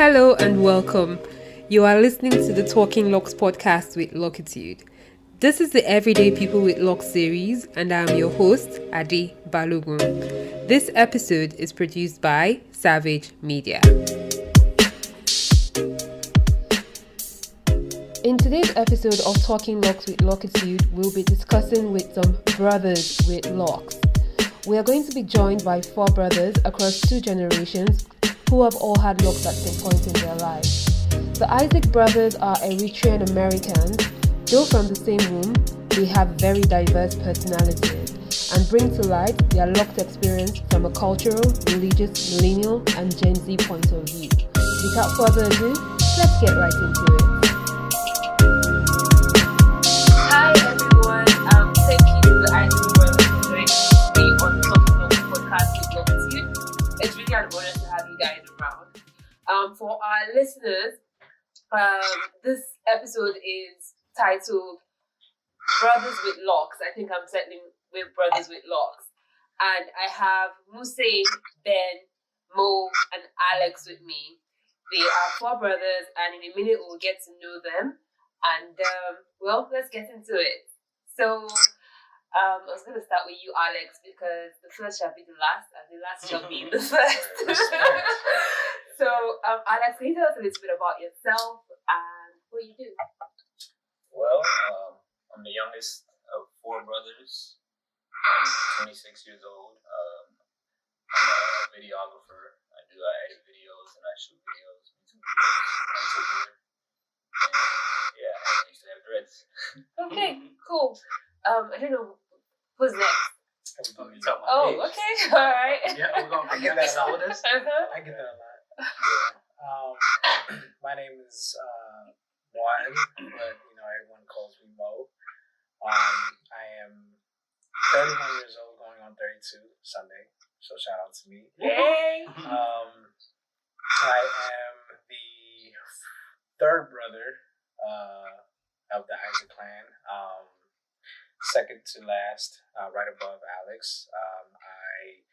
Hello and welcome. You are listening to the Talking Locs podcast with Locitude. This is the Everyday People with Locs series, and I am your host, Ade Balogun. This episode is produced by Savage Media. In today's episode of Talking Locs with Locitude, we'll be discussing with some brothers with locks. We are going to be joined by 4 brothers across 2 generations who have all had locks at some point in their lives. The Issac brothers are Eritrean Americans. Though from the same womb, they have very diverse personalities and bring to light their locked experience from a cultural, religious, millennial, and Gen Z point of view. Without further ado, let's get right into it. Hi everyone, thank you to the Issac brothers for joining me on the Talking Locs podcast with Locitude. It's really an honor to have you guys around. For our listeners, this episode is titled Brothers with Locks. I think I'm settling with Brothers with Locks. And I have Muse, Ben, Mo, and Alex with me. They are 4 brothers, and in a minute we'll get to know them. And, let's get into it. So, I was going to start with you, Alex, because the first shall be the last, and the last shall be the first. So, Alex, can you tell us a little bit about yourself and what you do? Well, I'm the youngest of 4 brothers. I'm 26 years old. I'm a videographer. I edit videos and I shoot videos, YouTube videos, and I used to have dreads. Okay, cool. I don't know who's next. Oh, okay, all right. Yeah, I get that a lot. I get that a lot. My name is Juan, but everyone calls me Mo. I am 31 years old, going on 32 Sunday. So shout out to me. Yay! I am the 3rd brother of the Issac clan. Second to last, right above Alex. I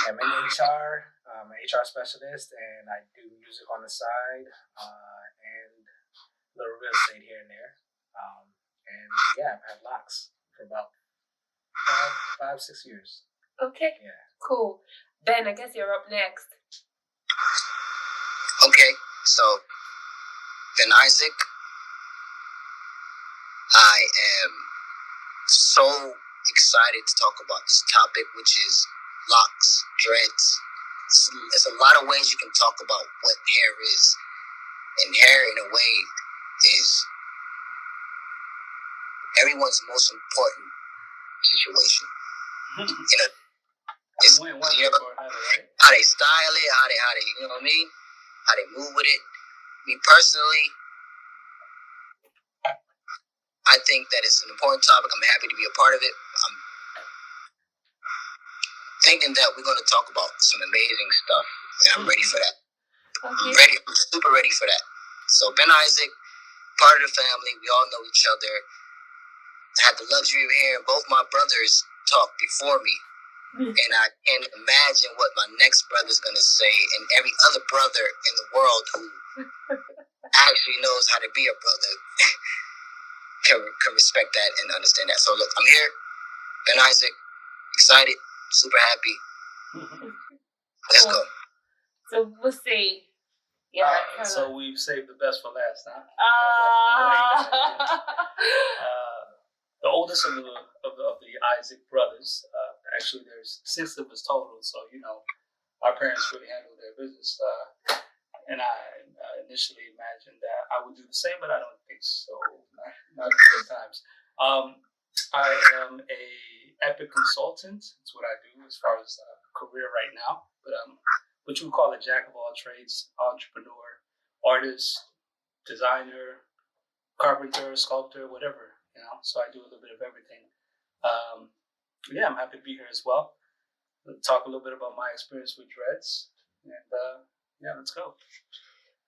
am an HR. I'm an HR specialist, and I do music on the side, and a little real estate here and there. I've had locks for about 5-6 years. Okay, Yeah. cool. Ben, I guess you're up next. Okay, so Ben Issac, I am so excited to talk about this topic, which is locks, dreads. There's a lot of ways you can talk about what hair is. And hair, in a way, is everyone's most important situation. It's how they style it, how they, you know what I mean? How they move with it. Me personally, I think that it's an important topic. I'm happy to be a part of it. I'm thinking that we're going to talk about some amazing stuff, and I'm ready for that. Okay. I'm super ready for that. So Ben Issac, part of the family, we all know each other. I had the luxury of hearing both my brothers talk before me, and I can't imagine what my next brother's going to say, and every other brother in the world who actually knows how to be a brother can respect that and understand that. So look, I'm here, Ben Issac, excited, super happy. Let's go. So we'll see. So we've saved the best for last, huh? The oldest of the Issac brothers. Actually, there's 6 of us total. So our parents really handled their business. And I initially imagined that I would do the same, but I don't think so. Not at good times. I am a epic consultant. That's what I do as far as career right now. But what you would call a jack of all trades, entrepreneur, artist, designer, carpenter, sculptor, whatever. So I do a little bit of everything. I'm happy to be here as well. We'll talk a little bit about my experience with dreads. And let's go.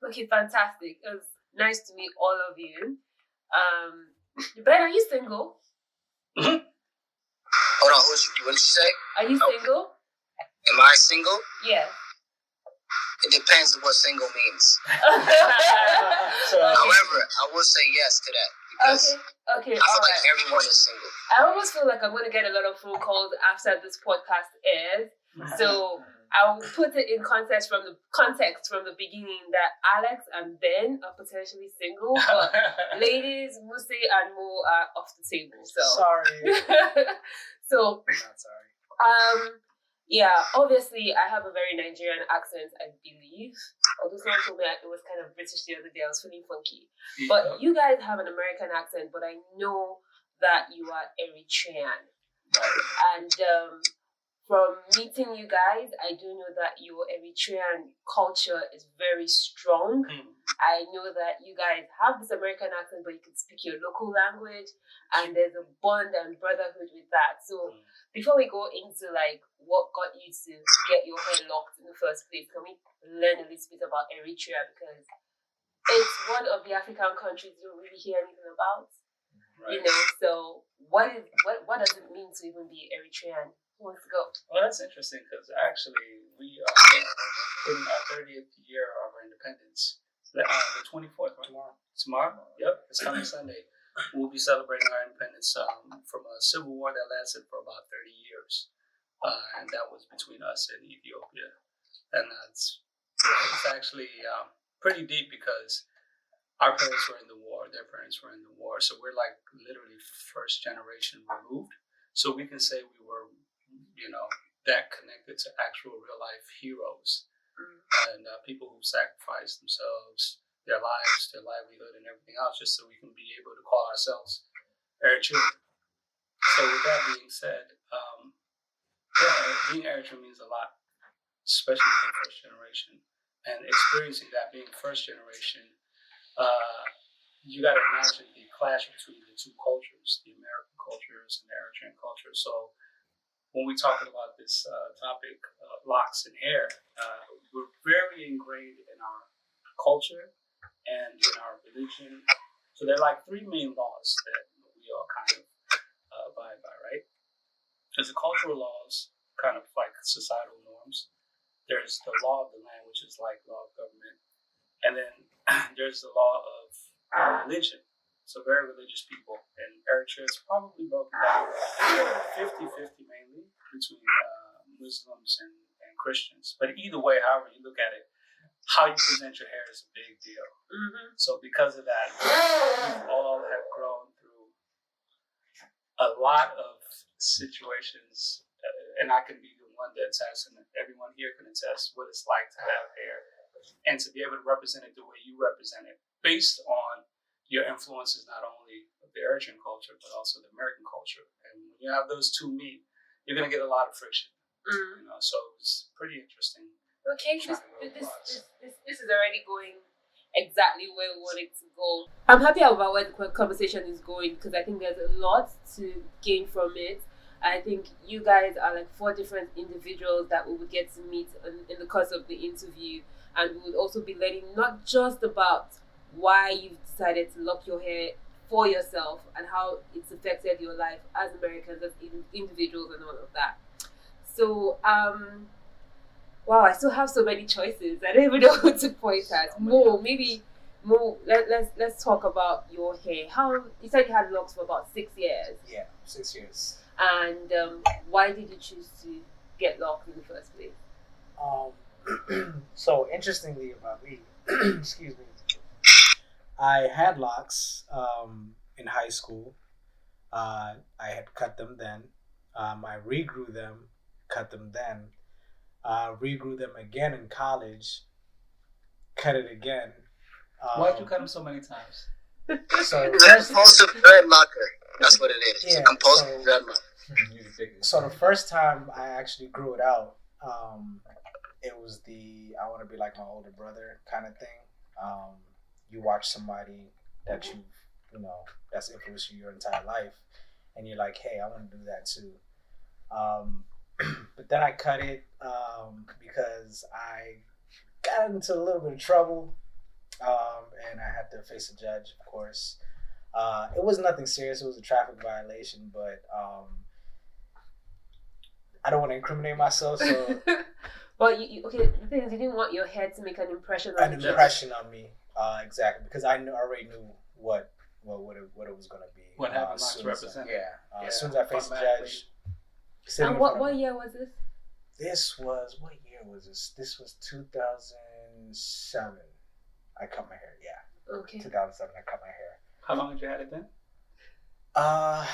Okay, fantastic. It was nice to meet all of you. Ben, are you single? Hold on, what did you say? Are you single? Am I single? Yeah. It depends on what single means. So, However, I will say yes to that because Okay. I feel like everyone is single. I almost feel like I'm going to get a lot of phone calls after this podcast airs. So I'll put it in context from the beginning that Alex and Ben are potentially single, but ladies, Musi and Mo are off the table. So Sorry. So Not sorry. yeah, obviously I have a very Nigerian accent, I believe. Although someone told me it was kind of British the other day, I was feeling funky. But you guys have an American accent, but I know that you are Eritrean. And from meeting you guys, I do know that your Eritrean culture is very strong. I know that you guys have this American accent, but you can speak your local language, and there's a bond and brotherhood with that. So before we go into like what got you to get your hair locked in the first place, can we learn a little bit about Eritrea, because it's one of the African countries you don't really hear anything about. right. You know, so what does it mean to even be Eritrean? Who wants to go? Well, that's interesting because actually we are in our 30th year of our independence. The 24th, right? Tomorrow? Yep, it's coming Sunday. We'll be celebrating our independence from a civil war that lasted for about 30 years. And that was between us and Ethiopia. And it's actually pretty deep because our parents were in the war, their parents were in the war. So we're like literally first generation removed. So we can say we were, that connected to actual real life heroes and people who sacrificed themselves, their lives, their livelihood, and everything else just so we can be able to call ourselves Eritrean. So with that being said, being Eritrean means a lot, especially for the first generation. And experiencing that being first generation, you got to imagine the clash between the two cultures, the American cultures and the Eritrean culture. So when we're talking about this topic, locks and hair, we're very ingrained in our culture and in our religion. So there are like three main laws that we all kind of abide by, right? There's the cultural laws, kind of like societal norms. There's the law of the land, which is like law of government. And then there's the law of religion. So very religious people. And Eritrea is probably broken down 50-50 mainly between Muslims and Christians. But either way, however you look at it, how you present your hair is a big deal. So because of that, we all have grown through a lot of situations, and I can be the one that attests, and everyone here can attest what it's like to have hair and to be able to represent it the way you represent it based on your influences, not only of the Eritrean culture, but also the American culture. And when you have those two meet, you're going to get a lot of friction. So it's pretty interesting. Okay, this is already going exactly where we want it to go. I'm happy about where the conversation is going because I think there's a lot to gain from it. I think you guys are like 4 different individuals that we would get to meet in the course of the interview, and we would also be learning not just about why you've decided to lock your hair for yourself and how it's affected your life as Americans, as individuals, and all of that. So, wow, I still have so many choices. I don't even know who to point at. Mo, let's talk about your hair. You said you had locks for about 6 years. Yeah, 6 years. And why did you choose to get locked in the first place? So interestingly about me, excuse me, I had locks in high school. I had cut them then. I regrew them, cut them then. Regrew them again in college, cut it again. Why'd you cut them so many times? So compulsive dreadlocker. That's what it is. Yeah, Compulsive dreadlocker. So the first time I actually grew it out, it was I want to be like my older brother kind of thing. You watch somebody that that's influenced you your entire life, and you're like, hey, I want to do that too. But then I cut it because I got into a little bit of trouble, and I had to face a judge, of course. It was nothing serious. It was a traffic violation, but I don't want to incriminate myself. So But okay, the thing is, you didn't want your hair to make an impression on An you. impression on me, exactly, because I already knew what it was gonna be. What happened locks represent? As soon as I faced the judge. And what year was this? This was, what year was this? This was 2007. I cut my hair. Yeah. Okay. 2007. I cut my hair. How long had you had it then? I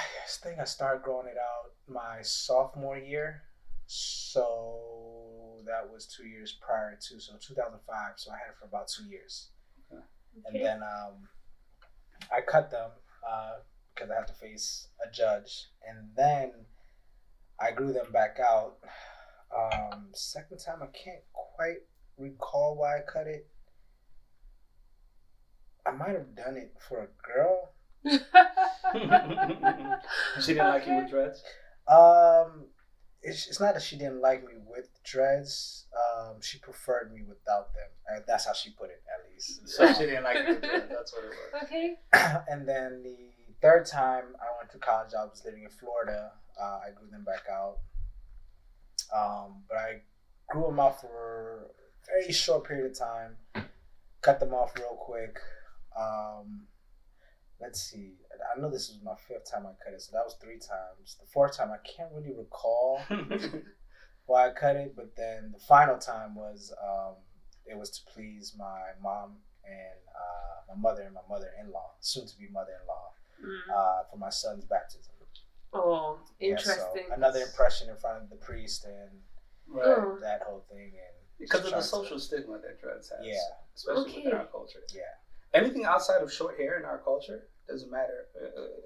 think I started growing it out my sophomore year. So that was 2 years prior to, so 2005. So I had it for about 2 years. Okay. And then I cut them because I had to face a judge. And then I grew them back out. Second time, I can't quite recall why I cut it. I might have done it for a girl. She didn't like you with dreads? It's not that she didn't like me with dreads. She preferred me without them. That's how she put it, at least. So she didn't like you with dreads. That's what it was. Okay. And then the third time I went to college, I was living in Florida. I grew them back out. But I grew them out for a very short period of time. Cut them off real quick. Let's see. I know this was my 5th time I cut it, so that was 3 times. The 4th time, I can't really recall why I cut it, but then the final time was it was to please my mom and my mother and my mother-in-law, soon to be mother-in-law, for my son's baptism. Oh, interesting. Yeah, so another impression in front of the priest and that whole thing, and because of the social stigma that dreads has, especially within our culture. Yeah. Anything outside of short hair in our culture doesn't matter.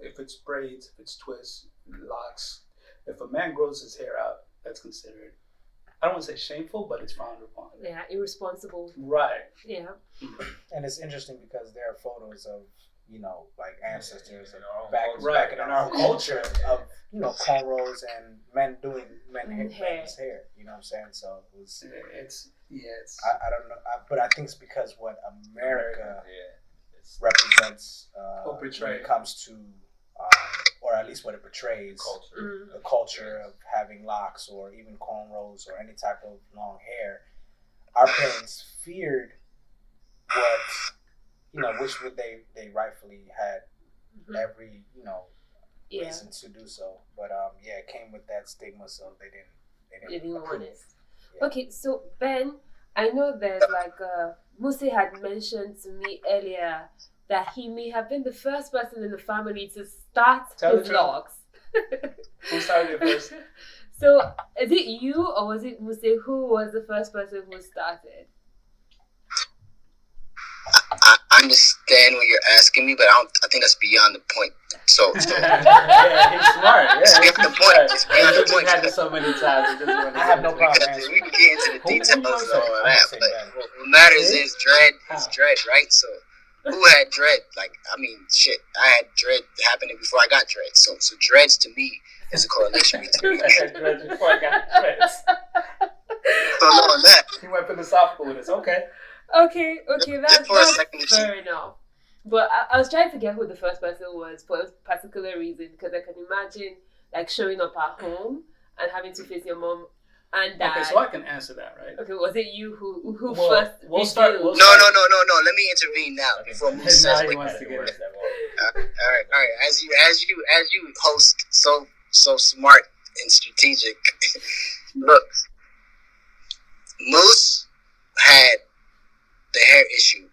If it's braids, if it's twists, locks. If a man grows his hair out, that's considered, I don't want to say shameful, but it's frowned upon. Yeah, irresponsible. Right. Yeah. And it's interesting because there are photos of, like ancestors back in our culture of, cornrows and men doing men's hair. You know what I'm saying? So it was. It's. I don't know, but I think it's because what America represents when it comes to, or at least what it portrays, the culture of having locks or even cornrows or any type of long hair. Our parents feared which would they rightfully had every reason to do so, but it came with that stigma, so they didn't want it. Yeah. Okay, so Ben, I know there's Musi had mentioned to me earlier that he may have been the first person in the family to start his locks. Who started it first? So, is it you or was it Musi who was the first person who started? I understand what you're asking me, but I think that's beyond the point. So yeah, he's smart. Yeah, it's beyond the point. It's beyond the point. Had it so many times. I have no problem. Because we can get into the details of all of that, but what matters is dread. It's dread, right? So who had dread? Shit. I had dread happening before I got dread. So dreads to me is a correlation between. I had dreads before I got dreads. So knowing that, he went philosophical with us. Okay. Okay, that's fair enough. But I was trying to get who the first person was for a particular reason, because I can imagine showing up at home and having to face your mom and dad. Okay, so I can answer that, right? Okay, was it you who first? We'll start. No. Let me intervene now before Moose says he wants to get it. All right. As you host so smart and strategic. Look, Moose had the hair issue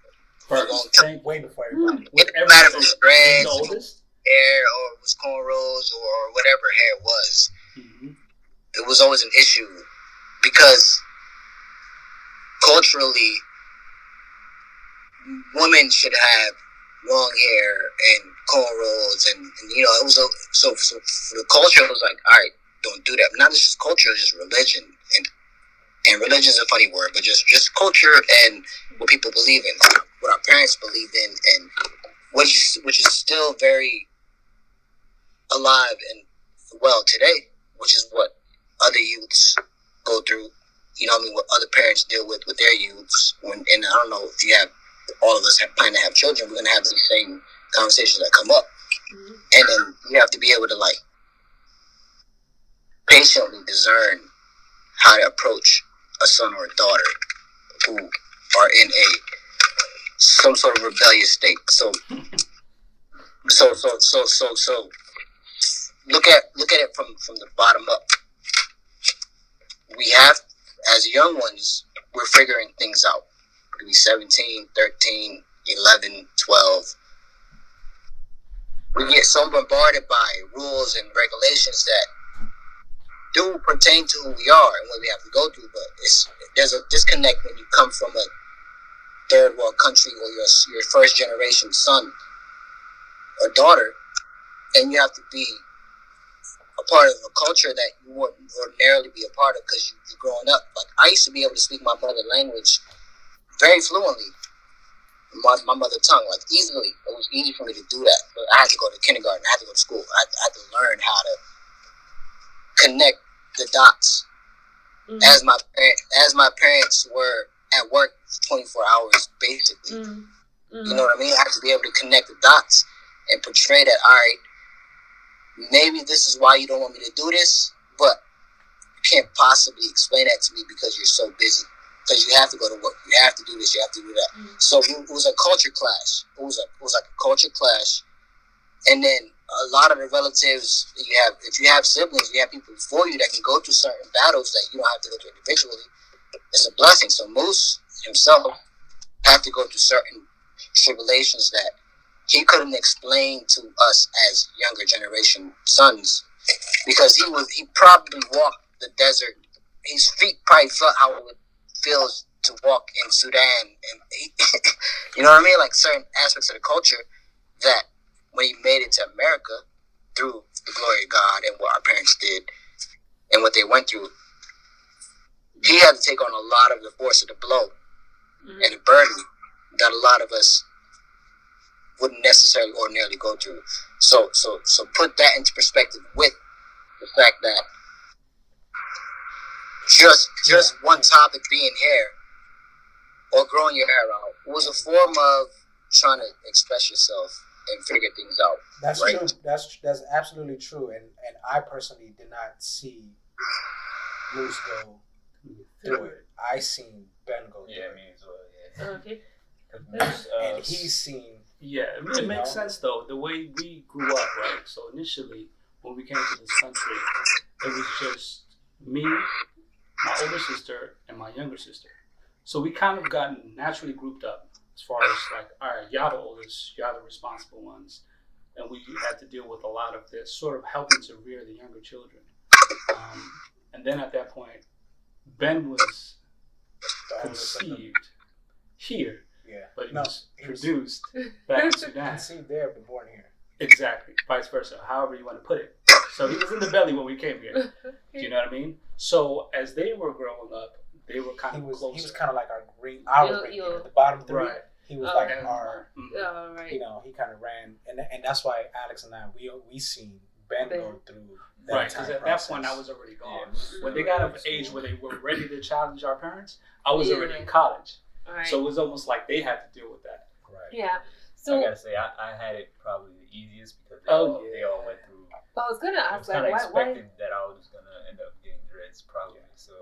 for a long time. Way before everybody. It didn't matter if it was dreads, hair, or it was cornrows, or whatever hair it was. Mm-hmm. It was always an issue because culturally, women should have long hair and cornrows, and it was so for the culture. It was like, all right, don't do that. Not just culture, it's just religion, and religion is a funny word, but just culture and what people believe in, what our parents believed in, and which is still very alive and well today, which is what other youths go through. What other parents deal with their youths. And I don't know if you have, all of us plan to have children, we're going to have these same conversations that come up. Mm-hmm. And then you have to be able to patiently discern how to approach a son or a daughter who are in some sort of rebellious state. So look at it from the bottom up. We have, as young ones, we're figuring things out. We're 17, 13, 11, 12. We get so bombarded by rules and regulations that do pertain to who we are and what we have to go through, but there's a disconnect when you come from a third world country or your first generation son or daughter, and you have to be a part of a culture that you wouldn't ordinarily be a part of because you're growing up. Like, I used to be able to speak my mother language very fluently, my mother tongue, like easily. It was easy for me to do that, but I had to go to kindergarten, I had to go to school, I had to learn how to connect the dots. As my parents were at work 24 hours basically. You know what I mean? I have to be able to connect the dots and portray that, all right, maybe this is why you don't want me to do this, but you can't possibly explain that to me because you're so busy. Because you have to go to work, you have to do this, you have to do that. So it was a culture clash. It was like a culture clash. And then a lot of the relatives you have, if you have siblings, you have people before you that can go through certain battles that you don't have to go through individually. It's a blessing. So Moose himself had to go through certain tribulations that he couldn't explain to us as younger generation sons, because he probably walked the desert. His feet probably felt how it feels to walk in Sudan, and you know what I mean, like certain aspects of the culture that when he made it to America through the glory of God and what our parents did and what they went through, he had to take on a lot of the force of the blow and the burden that a lot of us wouldn't necessarily ordinarily go through. So put that into perspective with the fact that just one topic being hair or growing your hair out was a form of trying to express yourself and figure things out. That's right? true. That's absolutely true. And I personally did not see Moose go through it. I seen Ben go through it. Me as well. Yeah. Okay. And he's seen. Yeah, it makes sense though, the way we grew up, right? So initially, when we came to this country, it was just me, my older sister, and my younger sister. So we kind of gotten naturally grouped up as far as like, all right, y'all the oldest, y'all the responsible ones. And we had to deal with a lot of this, sort of helping to rear the younger children. And then at that point, Ben was conceived here. Yeah. But he was produced back in Sudan. Conceived there, but born here. Exactly. Vice versa. However you want to put it. So he was in the belly when we came here. Do you know what I mean? So as they were growing up, they were kind of closer. He was kind of like our ring, the bottom three. Right. He was like and, our, right. you know, he kind of ran, and that's why Alex and I we seen Ben go through that right, because at that point I was already gone. When they got of age where they were ready to challenge our parents, I was already in college. Right. So it was almost like they had to deal with that. Right. Yeah. So I gotta say, I had it probably the easiest because they all went through. I was gonna ask, I was like, why? that I was gonna end up getting dreads probably. So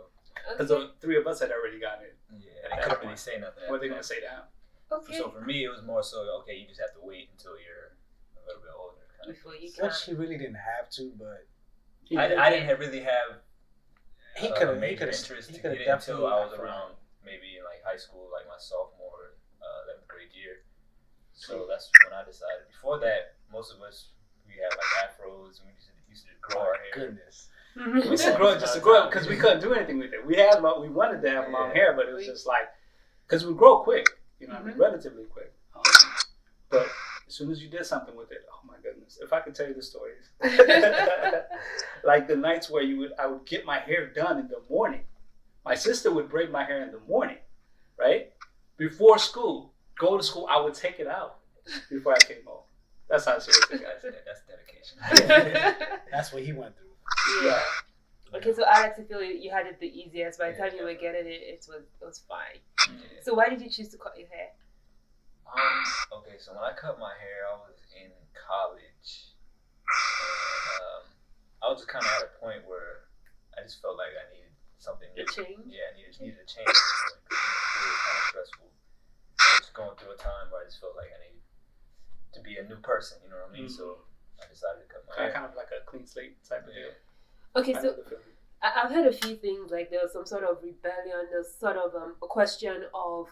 because the three of us had already gotten it. yeah, they couldn't really say nothing. What are they gonna say now? Okay. So for me, it was more so okay. You just have to wait until you're a little bit older. Kind of. Before you can. Which he really didn't have to, but I didn't really have he could have major interest to get it until I was around maybe in like high school, like my sophomore, 11th grade year. So that's when I decided. Before that, most of us we had like afros and we used to grow our hair. Goodness. We used to grow it just to grow it because we couldn't do anything with it. We wanted to have long hair, but it was just like because we grow quick, you know, relatively quick. But as soon as you did something with it, oh my goodness! If I could tell you the stories, like the nights where I would get my hair done in the morning. My sister would braid my hair in the morning, right? Before school, go to school, I would take it out before I came home. That's how serious it got. That's dedication. That's what he went through. Yeah. Okay, so Alex, I feel you had it the easiest. By the time you were getting it, it was fine. Yeah. So why did you choose to cut your hair? Okay, so when I cut my hair, I was in college. And, I was just kind of at a point where I just felt like I needed something The change. Yeah, needed a change. Like, it was kind of stressful. I was going through a time where I just felt like I needed to be a new person. You know what I mean? So I decided to cut my hair. Kind of like a clean slate type of deal. Okay, so I've heard a few things, like there was some sort of rebellion, there's sort of a question of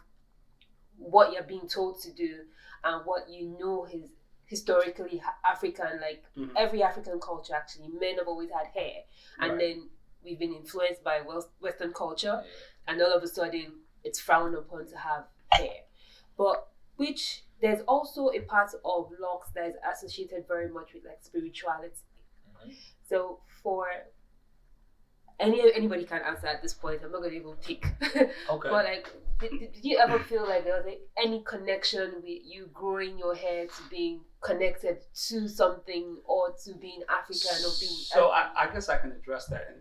what you're being told to do and what you know is historically African, like every African culture actually, men have always had hair, and then we've been influenced by Western culture, and all of a sudden it's frowned upon to have hair. But which there's also a part of locks that is associated very much with like spirituality. So for anybody can answer at this point. I'm not gonna even pick. Okay. But like, did you ever feel like there was any connection with you growing your hair to being connected to something or to being African or being? So I guess I can address that, and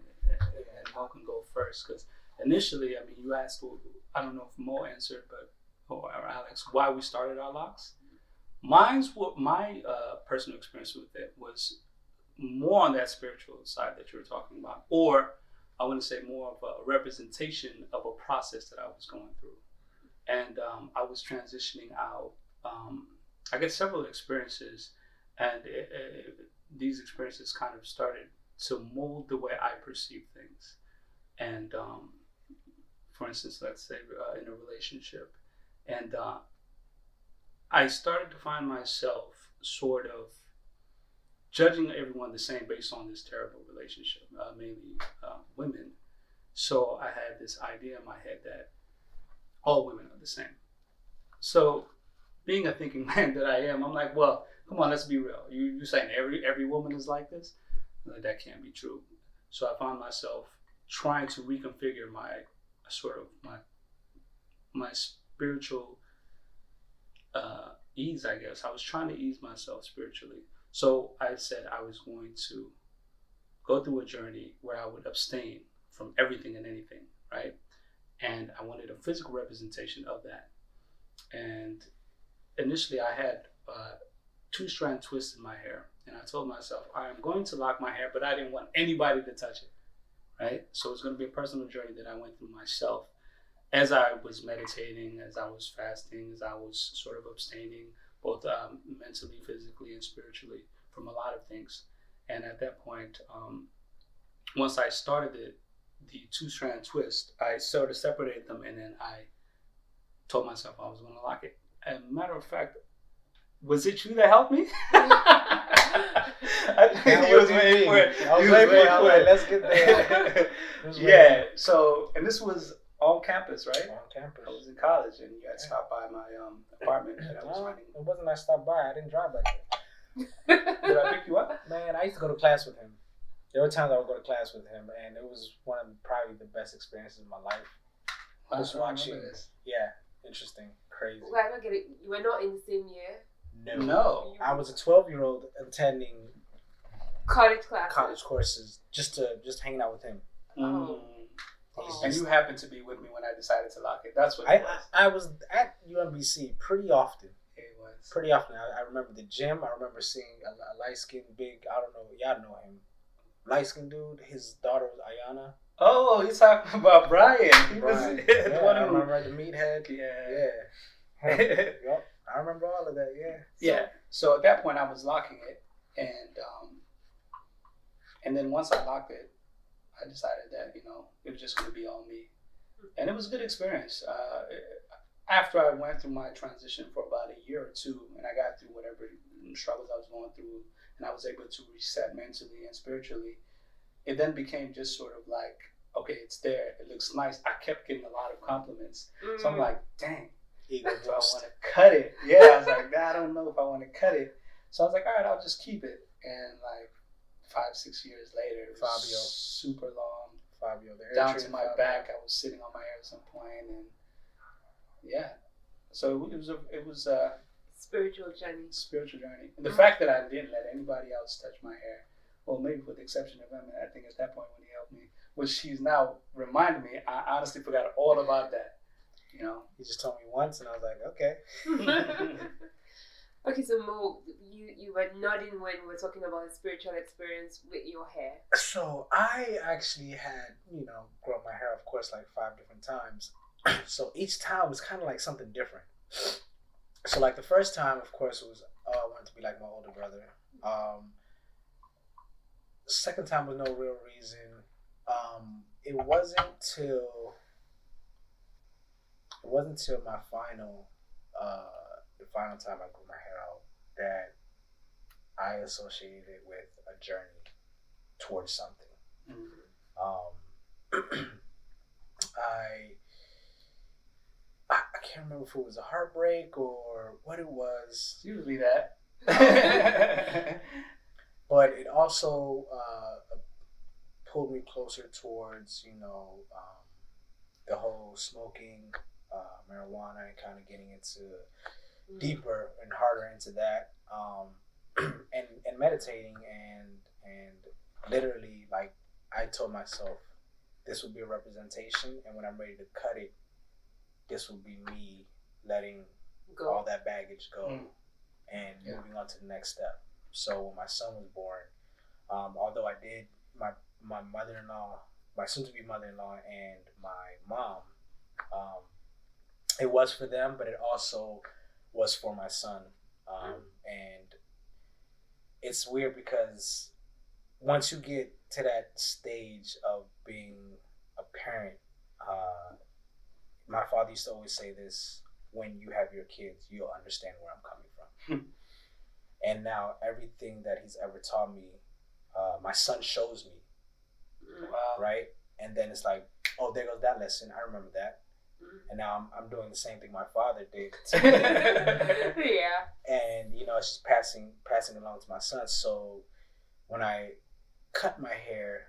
Mo can go first, because initially, I mean, you asked. I don't know if Mo answered, or Alex, why we started our locks. My personal experience with it was more on that spiritual side that you were talking about, or I want to say more of a representation of a process that I was going through. And I was transitioning out. I got several experiences, and these experiences kind of started to mold the way I perceive things. And for instance, let's say in a relationship, and I started to find myself sort of judging everyone the same based on this terrible relationship, mainly women. So I had this idea in my head that all women are the same. So being a thinking man that I am, I'm like, well, come on, let's be real. You're saying every woman is like this? Like, that can't be true. So I found myself trying to reconfigure my spiritual ease, I guess. I was trying to ease myself spiritually. So I said I was going to go through a journey where I would abstain from everything and anything, right? And I wanted a physical representation of that. And initially I had 2-strand twists in my hair. And I told myself, I am going to lock my hair, but I didn't want anybody to touch it, right? So it's going to be a personal journey that I went through myself as I was meditating, as I was fasting, as I was sort of abstaining, both mentally, physically, and spiritually from a lot of things. And at that point, once I started the 2-strand twist, I sort of separated them, and then I told myself I was going to lock it. As a matter of fact, was it you that helped me? I think he was waiting for it. I was waiting for it. Let's get there. Yeah. So, and this was on campus, right? On campus. I was in college, and you had stopped by my apartment that I was renting. It wasn't I stopped by. I didn't drive back there. Did I pick you up? Man, I used to go to class with him. There were times I would go to class with him, and it was one of probably the best experiences of my life. Just watching this. Yeah, interesting, crazy. Well, I don't get it. You were not in the same year? No. I was a 12-year-old attending college courses, just hanging out with him. Oh. And you happened to be with me when I decided to lock it. That's what it was. I was at UMBC pretty often. It was. Pretty often. I remember the gym. I remember seeing a light-skinned, big, I don't know, y'all know him. Light-skinned dude. His daughter was Ayana. Oh, he's talking about Brian. He was the one I remember the meathead. Yeah. Yep. I remember all of that, Yeah. So at that point, I was locking it, and then once I locked it, I decided that it was just going to be all me, and it was a good experience. After I went through my transition for about a year or two, and I got through whatever struggles I was going through, and I was able to reset mentally and spiritually, it then became just sort of like, okay, it's there, it looks nice. I kept getting a lot of compliments, so I'm like, dang. Do I want to cut it? Yeah, I was like, I don't know if I want to cut it. So I was like, all right, I'll just keep it. And like 5-6 years later, Fabio, super long, Fabio, down to my back. I was sitting on my hair at some point, and yeah. So it was a spiritual journey. And the fact that I didn't let anybody else touch my hair, well, maybe with the exception of him, I think at that point when he helped me, which he's now reminded me, I honestly forgot all about that. He just told me once, and I was like, okay. Okay, so Mo, you were nodding when we were talking about a spiritual experience with your hair. So I actually had, grown my hair, of course, like 5 different times. So each time was kind of like something different. So like the first time, of course, was I wanted to be like my older brother. Second time was no real reason. It wasn't till my final, the final time I grew my hair out that I associated it with a journey towards something. Mm-hmm. I can't remember if it was a heartbreak or what it was. It's usually that. But it also pulled me closer towards, the whole smoking marijuana and kind of getting into deeper and harder into that, and meditating and literally, like, I told myself this will be a representation, and when I'm ready to cut it, this will be me letting all that baggage go and moving on to the next step. So when my son was born, although I did, my mother-in-law, my soon-to-be mother-in-law, and my mom, it was for them, but it also was for my son. And it's weird because once you get to that stage of being a parent, my father used to always say this: when you have your kids, you'll understand where I'm coming from. And now everything that he's ever taught me, my son shows me. Wow. Right? And then it's like, oh, there goes that lesson. I remember that. And now I'm doing the same thing my father did to me. Yeah. And it's just passing along to my son. So when I cut my hair,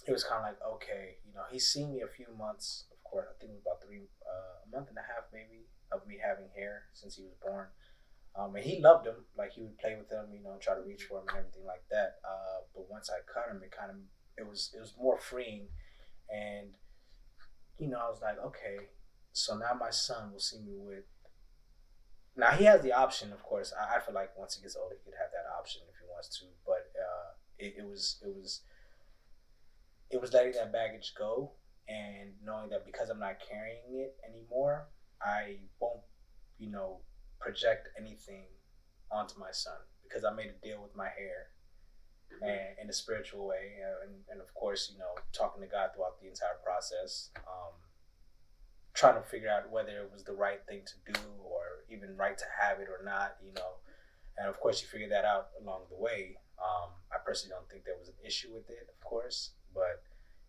it was kind of like, okay, he's seen me a few months, of course. I think it was about a month and a half maybe of me having hair since he was born. And he loved him. Like, he would play with him, try to reach for him and everything like that. But once I cut him, it was more freeing. And, I was like, okay, so now my son will see me with. Now he has the option, of course. I feel like once he gets older, he could have that option if he wants to. But it was letting that baggage go and knowing that because I'm not carrying it anymore, I won't, project anything onto my son, because I made a deal with my hair, and in a spiritual way, and of course, talking to God throughout the entire process, trying to figure out whether it was the right thing to do or even right to have it or not, and of course you figure that out along the way. I personally don't think there was an issue with it, of course, but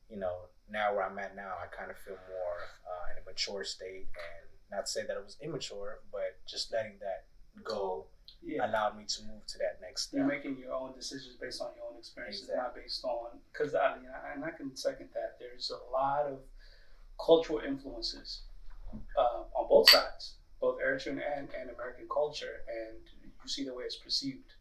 now where I'm at now, I kind of feel more in a mature state, and not to say that it was immature, but just letting that go allowed me to move to that next step. You're making your own decisions based on your own experiences, not based on, because I can second that. There's a lot of cultural influences on both sides, both Eritrean and American culture, and you see the way it's perceived.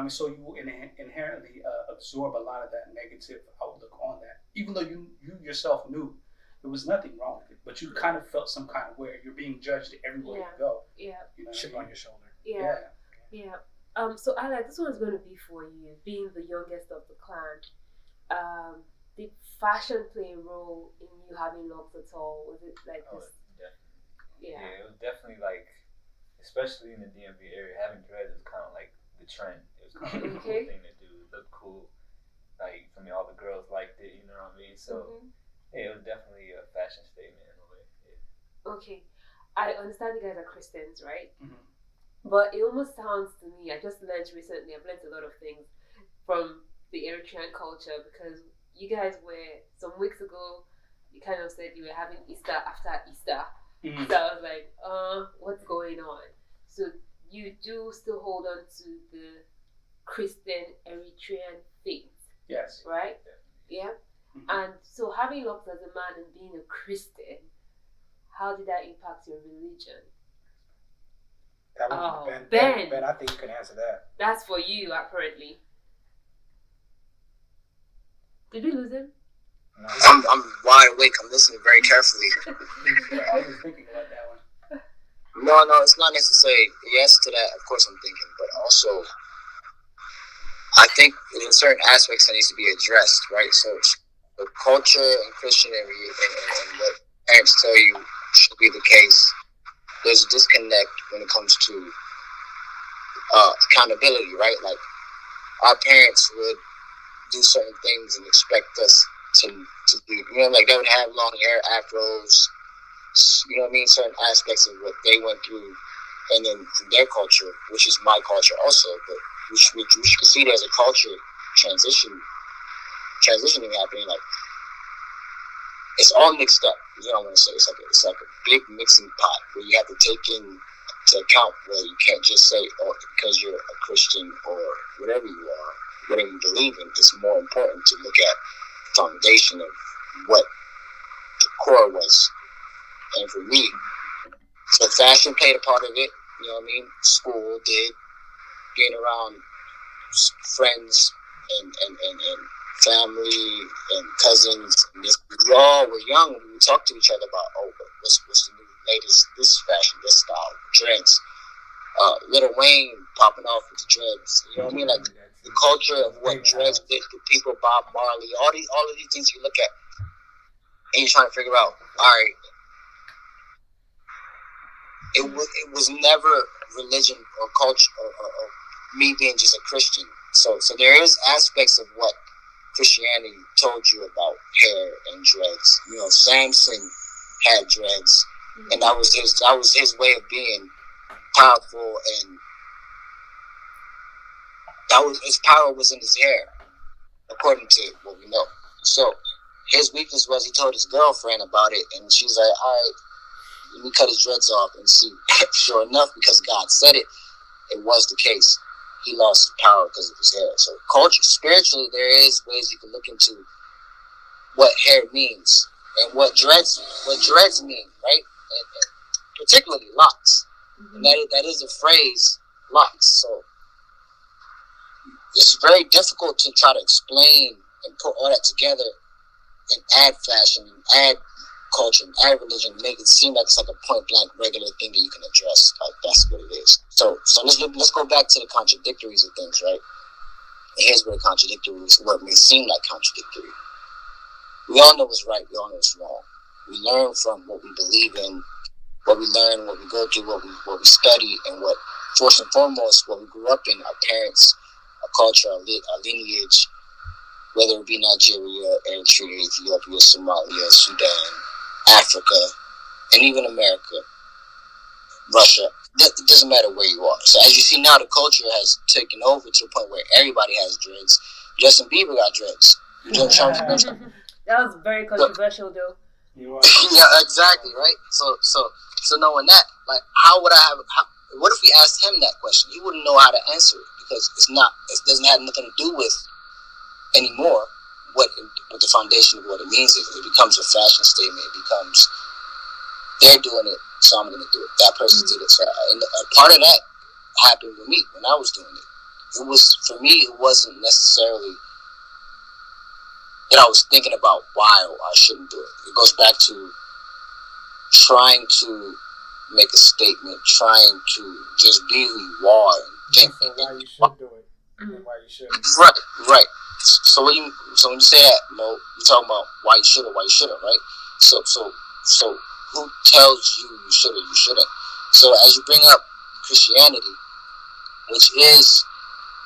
So you inherently absorb a lot of that negative outlook on that, even though you yourself knew there was nothing wrong with it, but you kind of felt some kind of way. You're being judged everywhere you go. Yeah. Chip on your shoulder. Yeah. So Alex, this one's going to be for you, being the youngest of the clan. Did fashion play a role in you having locks at all? Was it like this? Definitely. Yeah, it was definitely like, especially in the DMV area, having dreads was kind of like the trend. It was kind of the cool thing to do. It looked cool. Like, for me, all the girls liked it, you know what I mean? So, yeah, it was definitely a fashion statement in a way. Yeah. Okay. I understand you guys are Christians, right? Mm-hmm. But it almost sounds to me, I just learned recently, I've learned a lot of things from the Eritrean culture, because you guys were, some weeks ago, you kind of said you were having Easter after Easter. Mm-hmm. So I was like, what's going on? So you do still hold on to the Christian Eritrean faith. Yes. Right? Yeah. Mm-hmm. And so having locks as a man and being a Christian, how did that impact your religion? That was Ben. Ben, I think you can answer that. That's for you, apparently. Did we lose him? No. I'm wide awake. I'm listening very carefully. I was thinking about that one. No, it's not necessary. Yes to that, of course I'm thinking, but also I think in certain aspects that needs to be addressed, right? So the culture and Christianity and what parents tell you should be the case. There's a disconnect when it comes to accountability, right? Like our parents would do certain things and expect us to do, you know, like they would have long hair, afros, you know what I mean? Certain aspects of what they went through, and then in their culture, which is my culture also, but we should see there's a culture transitioning happening. Like it's all mixed up. You know what I'm gonna say? It's like a big mixing pot where you have to take into account where you can't just say, oh, because you're a Christian or whatever you are, whatever you believe in. It's more important to look at the foundation of what the core was. And for me, so fashion played a part of it. You know what I mean? School did. Being around friends and family and cousins. And we all were young. We would talk to each other about, oh, what's the new latest, this fashion, this style, dreads. Little Wayne popping off with the dreads. You know what I mean? Like the culture of what dreads did to people, Bob Marley, all of these things you look at and you're trying to figure out, all right, it was never religion or culture or me being just a Christian. So there is aspects of what Christianity told you about hair and dreads. You know, Samson had dreads, and that was his way of being powerful, and his power was in his hair, according to what we know. So his weakness was he told his girlfriend about it, and she's like, all right, let me cut his dreads off and see. Sure enough, because God said it, it was the case. He lost his power because of his hair. So culture, spiritually, there is ways you can look into what hair means and what dreads mean, right? And particularly locks. And that is a phrase, locks. So it's very difficult to try to explain and put all that together and add fashion and add culture and add religion, make it seem like it's like a point blank regular thing that you can address. Like that's what it is. So let's go back to the contradictories of things, right? And here's where the contradictories, what may seem like contradictory. We all know what's right. We all know what's wrong. We learn from what we believe in, what we learn, what we go through, what we study, and what first and foremost what we grew up in. Our parents, our culture, our lineage, whether it be Nigeria, Eritrea, Ethiopia, Somalia, Sudan, Africa, and even America, Russia. It doesn't matter where you are. So as you see now, the culture has taken over to a point where everybody has dreads. Justin Bieber got dreads. That was very controversial, though. Yeah, exactly, right? So knowing that, like, what if we asked him that question? He wouldn't know how to answer it because it doesn't have nothing to do with anymore what the foundation of what it means is. It becomes a fashion statement. It becomes, they're doing it, so I'm going to do it. That person did it. So, and a part of that happened with me when I was doing it. It was, for me, it wasn't necessarily that I was thinking about why I shouldn't do it. It goes back to trying to make a statement, trying to just be who you are. And think why you should do it and why you shouldn't. Right. So when you say that, Mo, you're talking about why you should or why you shouldn't, right? So who tells you you should or you shouldn't? So as you bring up Christianity, which is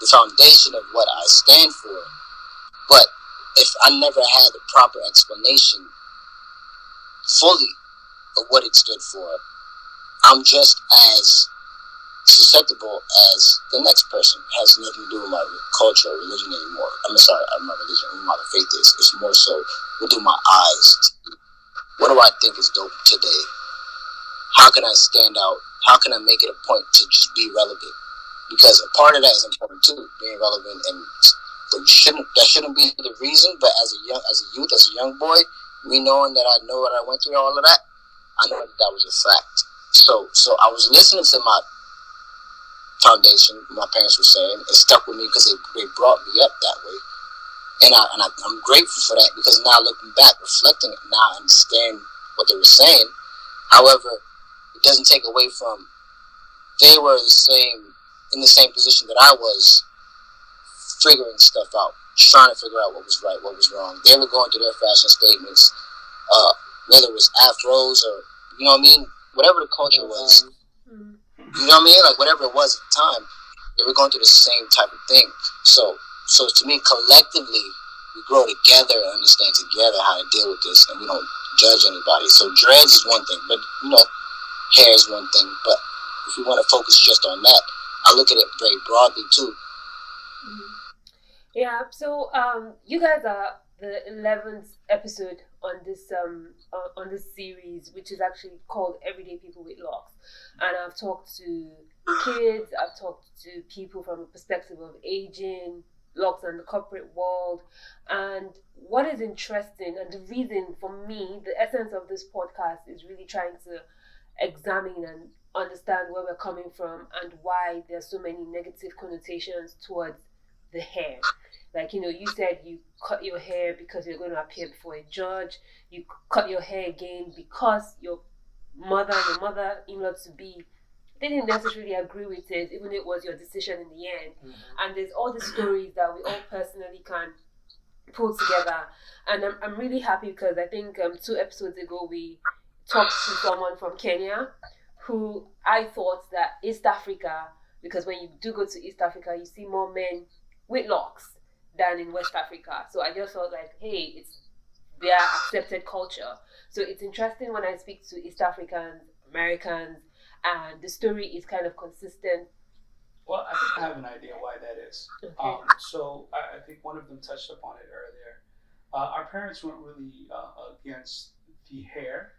the foundation of what I stand for, but if I never had the proper explanation fully of what it stood for, I'm just as susceptible as the next person. It has nothing to do with my culture or religion anymore. I'm sorry, my religion, my faith is. It's more so what do my eyes. What do I think is dope today? How can I stand out? How can I make it a point to just be relevant? Because a part of that is important too, being relevant, and that shouldn't be the reason. But as a young boy, me knowing that I know what I went through, all of that, I know that was a fact. So I was listening to my foundation, my parents were saying, it stuck with me because they brought me up that way, and I'm grateful for that, because now looking back, reflecting it, now I understand what they were saying. However, it doesn't take away from they were in the same position that I was, figuring stuff out, trying to figure out what was right, what was wrong. They were going through their fashion statements, whether it was afros or, you know what I mean, whatever the culture was. You know what I mean? Like whatever it was at the time, they were going through the same type of thing. So to me, collectively, we grow together and understand together how to deal with this, and we don't judge anybody. So dreads is one thing, but hair is one thing. But if we want to focus just on that, I look at it very broadly too. Yeah. So you guys are the 11th episode on this series, which is actually called Everyday People with Locs. And I've talked to kids, I've talked to people from a perspective of aging, Locs and the corporate world. And what is interesting, and the reason for me, the essence of this podcast is really trying to examine and understand where we're coming from and why there's so many negative connotations towards the hair. Like, you said you cut your hair because you're going to appear before a judge. You cut your hair again because your mother-in-law to be didn't necessarily agree with it, even though it was your decision in the end. And there's all the stories that we all personally can pull together. And I'm really happy because I think 2 episodes ago we talked to someone from Kenya who I thought that East Africa, because when you do go to East Africa, you see more men with locks than in West Africa. So I just felt like, hey, it's their accepted culture. So it's interesting when I speak to East Africans, Americans, and the story is kind of consistent. Well, I think I have an idea why that is. Okay. So I think one of them touched upon it earlier. Our parents weren't really against the hair.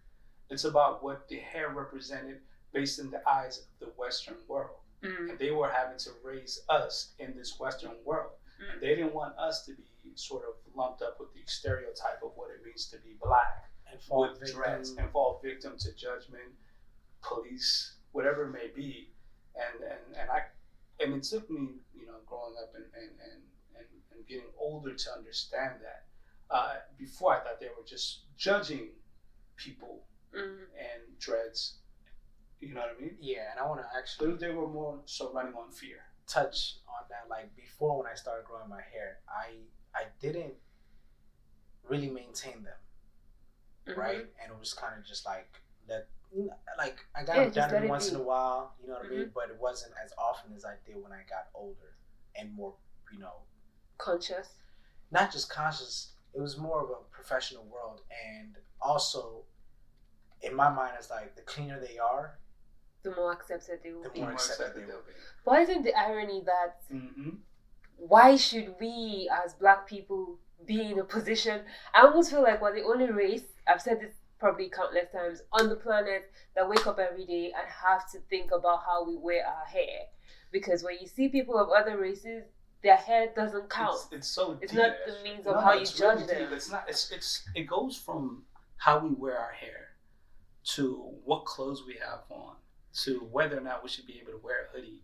It's about what the hair represented based in the eyes of the Western world. And they were having to raise us in this Western world. And they didn't want us to be sort of lumped up with the stereotype of what it means to be black and with dreads and fall victim to judgment, police, whatever it may be. And it took me, growing up and getting older to understand that. Before I thought they were just judging people and dreads. You know what I mean? Yeah, and I want to actually... They were more so running on fear. Touch on that. Like, before when I started growing my hair, I didn't really maintain them, right? And it was kind of just like that. I got them done every once in a while, you know what I mean? But it wasn't as often as I did when I got older and more, conscious. Not just conscious. It was more of a professional world, and also in my mind, it's like the cleaner they are, the more accepted they will be. But isn't the irony that why should we as black people be in a position? I almost feel like we're the only race, I've said this probably countless times, on the planet that wake up every day and have to think about how we wear our hair. Because when you see people of other races, their hair doesn't count. It's so deep. It's not the means of how you judge them. It's not. It goes from how we wear our hair to what clothes we have on, to whether or not we should be able to wear a hoodie,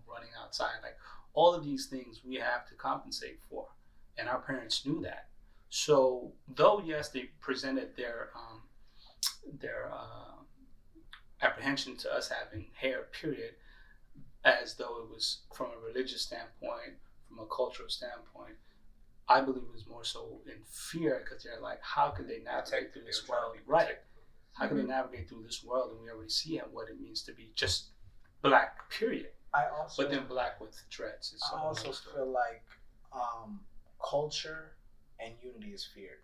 running outside. Like, all of these things we have to compensate for, and our parents knew that. So, though yes, they presented their apprehension to us having hair, period, as though it was from a religious standpoint, from a cultural standpoint. I believe it was more so in fear, because they're like, how can they navigate through this world? Right. How can they navigate through this world? And we already see what it means to be just black, period. But then black with dreads. I also feel like culture and unity is feared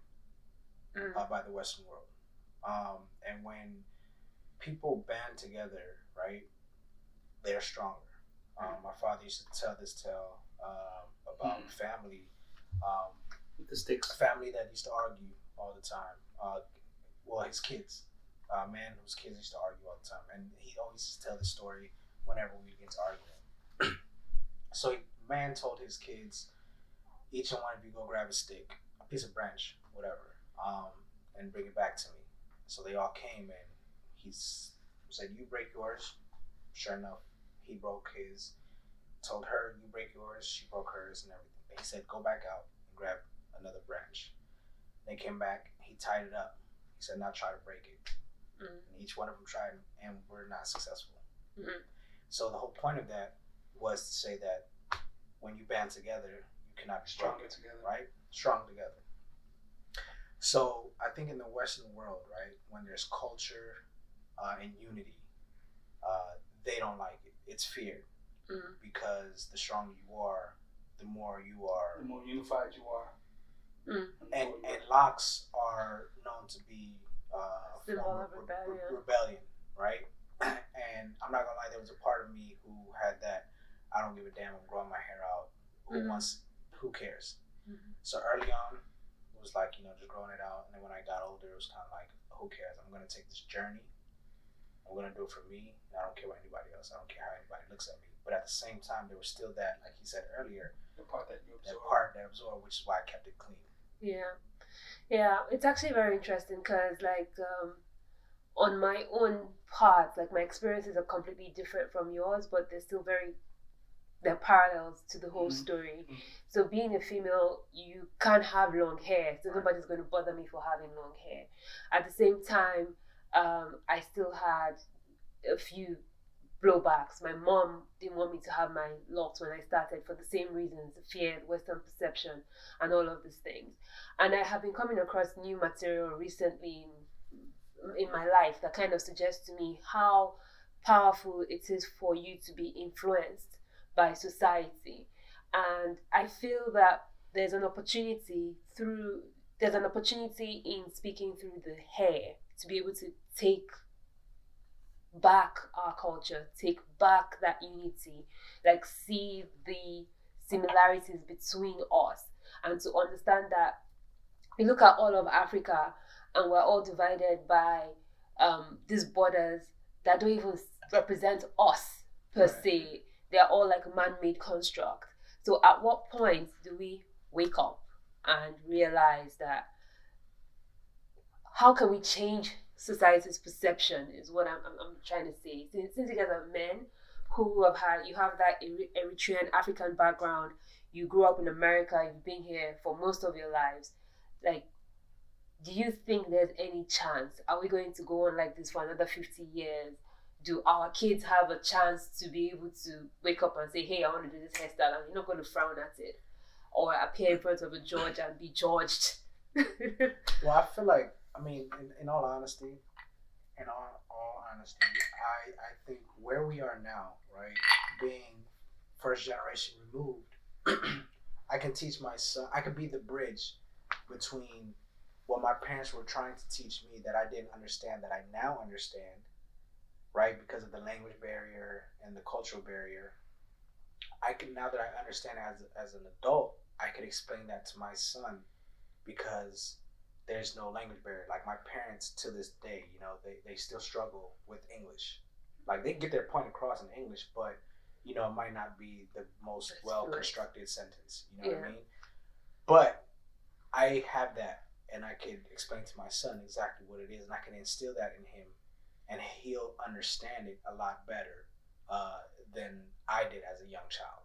by the Western world. And when people band together, right, they're stronger. My father used to tell this tale about family. With the sticks. A family that used to argue all the time. His kids. A man whose kids used to argue all the time. And he always used to tell the story whenever we get to arguing. So man told his kids, each one of you go grab a stick, a piece of branch, whatever, and bring it back to me. So they all came, and he said, you break yours. Sure enough, he broke his. Told her, you break yours. She broke hers and everything. And he said, go back out and grab another branch. They came back. He tied it up. He said, now try to break it. Mm. And each one of them tried, and were not successful. Mm. So the whole point of that was to say that when you band together, you cannot be stronger together, right? Strong together. So I think in the Western world, right, when there's culture and unity, they don't like it. It's feared because the stronger you are, the more you are, the more unified you are. And Locs are known to be symbol of rebellion, right? And I'm not gonna lie, there was a part of me who had that. I don't give a damn. I'm growing my hair out. Who cares? So early on, it was like, just growing it out. And then when I got older, it was kind of like, who cares? I'm gonna take this journey. I'm gonna do it for me. And I don't care what anybody else. I don't care how anybody looks at me. But at the same time, there was still that, like he said earlier, the part that you absorb. That part that absorbed, which is why I kept it clean. Yeah, it's actually very interesting because on my own part, like my experiences are completely different from yours, but they're parallels to the whole story. So being a female, you can't have long hair, so nobody's going to bother me for having long hair. At the same time, I still had a few blowbacks. My mom didn't want me to have my locks when I started for the same reasons, fear, Western perception, and all of these things. And I have been coming across new material recently in my life that kind of suggests to me how powerful it is for you to be influenced by society. And I feel that there's an opportunity in speaking through the hair to be able to take back our culture, take back that unity, like see the similarities between us, and to understand that we look at all of Africa and we're all divided by these borders that don't even represent us per se. They're all like a man-made construct. So at what point do we wake up and realize that how can we change society's perception is what I'm trying to say. Since you guys are men who you have that Eritrean African background, you grew up in America, you've been here for most of your lives, like, do you think there's any chance? Are we going to go on like this for another 50 years? Do our kids have a chance to be able to wake up and say, hey, I want to do this hairstyle, and you're not going to frown at it or appear in front of a judge and be judged? Well, I feel like, in all honesty, I think where we are now, right, being first generation removed, I can teach my son, I can be the bridge between what my parents were trying to teach me that I didn't understand, that I now understand, right, because of the language barrier and the cultural barrier. Now that I understand as an adult, I could explain that to my son because there's no language barrier. Like my parents to this day, they still struggle with English. Like they get their point across in English, but it might not be the most well-constructed sentence. You know what I mean? But I have that, and I could explain to my son exactly what it is, and I can instill that in him, and he'll understand it a lot better than I did as a young child,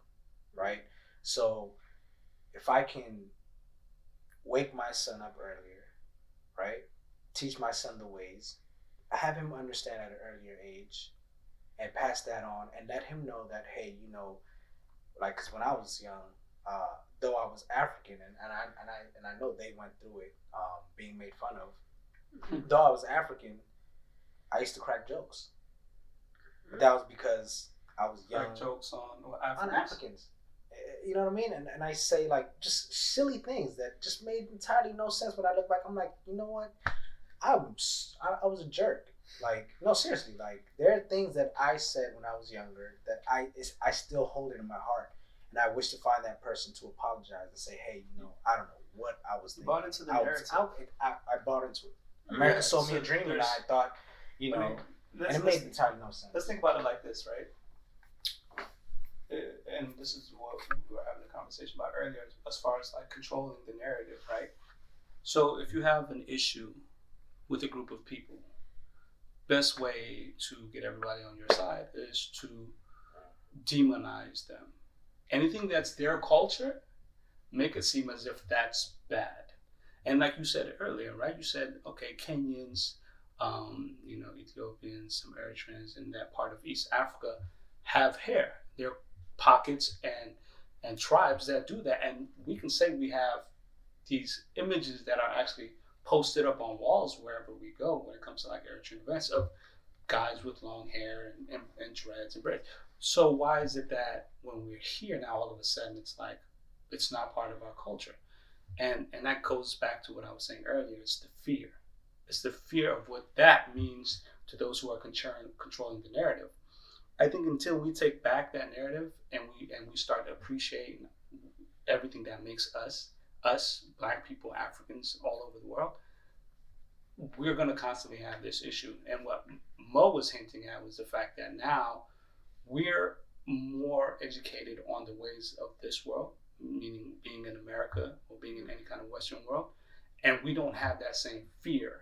right? So if I can wake my son up earlier, right? Teach my son the ways, have him understand at an earlier age, and pass that on, and let him know that, hey, like, because when I was young, though I was African, and I know they went through it, being made fun of. Though I was African, I used to crack jokes, but that was because I was young. Crack jokes on Africans. You know what I mean? And I say, like, just silly things that just made entirely no sense. When I look back, I'm like, you know what? I was a jerk. Like, no, seriously. Like, there are things that I said when I was younger that I still hold it in my heart, and I wish to find that person to apologize and say, hey, I don't know what I was thinking. Bought into the narrative. I bought into it. America sold me a dream, and I thought, and it made entirely no sense. Let's think about it like this, right? And this is what we were having a conversation about earlier, as far as like controlling the narrative, right? So if you have an issue with a group of people, best way to get everybody on your side is to demonize them. Anything that's their culture, make it seem as if that's bad. And like you said earlier, right? You said, okay, Kenyans, Ethiopians, some Eritreans in that part of East Africa have hair. There are pockets and tribes that do that, and we can say we have these images that are actually posted up on walls wherever we go when it comes to like Eritrean events of guys with long hair and dreads and braids. So why is it that when we're here now, all of a sudden it's like it's not part of our culture? And that goes back to what I was saying earlier. It's the fear. It's the fear of what that means to those who are controlling the narrative. I think until we take back that narrative and we start to appreciate everything that makes us Black people, Africans all over the world, we're going to constantly have this issue. And what Mo was hinting at was the fact that now we're more educated on the ways of this world, meaning being in America or being in any kind of Western world, and we don't have that same fear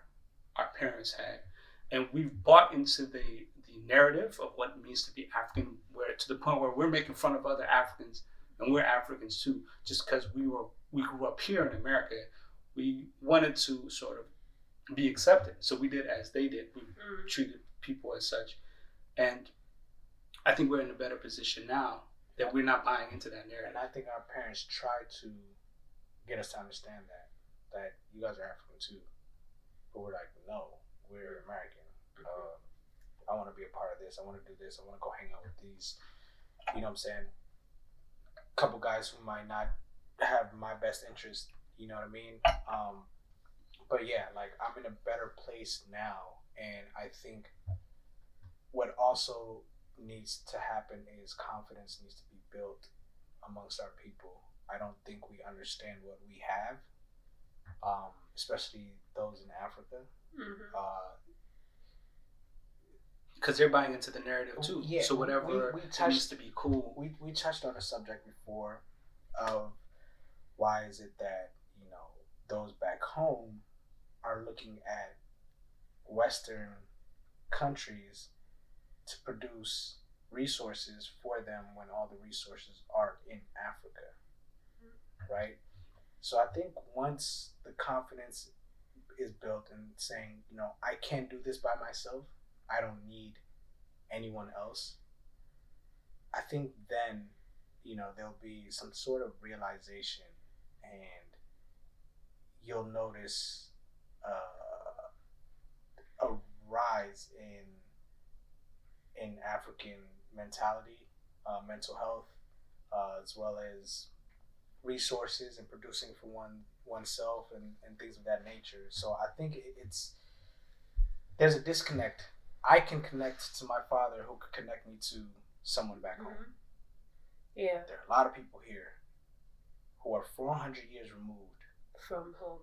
our parents had. And we've bought into the narrative of what it means to be African, where to the point where we're making fun of other Africans, and we're Africans too, just because we grew up here in America. We wanted to sort of be accepted, so we did as they did. We treated people as such, and I think we're in a better position now that we're not buying into that narrative. And I think our parents tried to get us to understand that you guys are African too, but we're like, no, we're American. I want to be a part of this. I want to do this. I want to go hang out with these, you know what I'm saying, couple guys who might not have my best interest, you know what I mean? But yeah, like I'm in a better place now, and I think what also needs to happen is confidence needs to be built amongst our people. I don't think we understand what we have, especially those in Africa. Because they're buying into the narrative too. Yeah, so whatever we needs to be cool. We touched on a subject before of why is it that, you know, those back home are looking at Western countries to produce resources for them when all the resources are in Africa, right? So I think once the confidence is built and saying, you know, I can't do this by myself, I don't need anyone else, I think then, you know, there'll be some sort of realization, and you'll notice a rise in African mentality, mental health, as well as resources and producing for oneself and things of that nature. So I think there's a disconnect. I can connect to my father who could connect me to someone back home. Yeah. There are a lot of people here who are 400 years removed From home.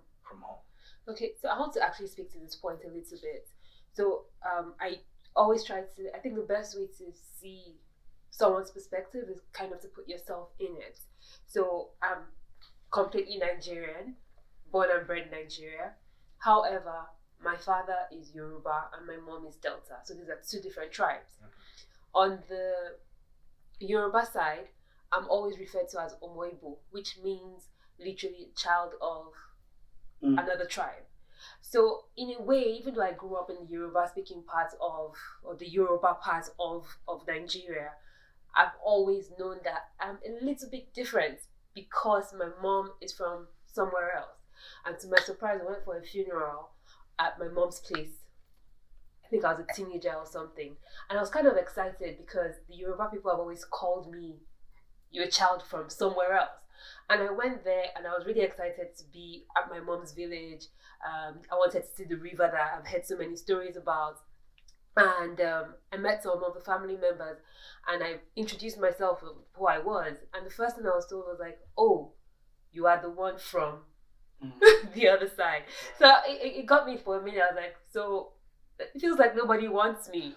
Okay, so I want to actually speak to this point a little bit. So I always try to, I think the best way to see someone's perspective is kind of to put yourself in it. So I'm completely Nigerian, born and bred in Nigeria. However, my father is Yoruba and my mom is Delta. So these are two different tribes. On the Yoruba side, I'm always referred to as Omoibo, which means literally child of another tribe. So in a way, even though I grew up in the Yoruba speaking part of, or the Yoruba part of Nigeria, I've always known that I'm a little bit different because my mom is from somewhere else. And to my surprise, I went for a funeral at my mom's place. I think I was a teenager or something. And I was kind of excited because the Yoruba people have always called me, you're a child from somewhere else. And I went there and I was really excited to be at my mom's village. I wanted to see the river that I've heard so many stories about. And I met some of the family members and I introduced myself of who I was. And the first thing I was told was like, oh, you are the one from the other side. So it got me for a minute. I was like, so it feels like nobody wants me.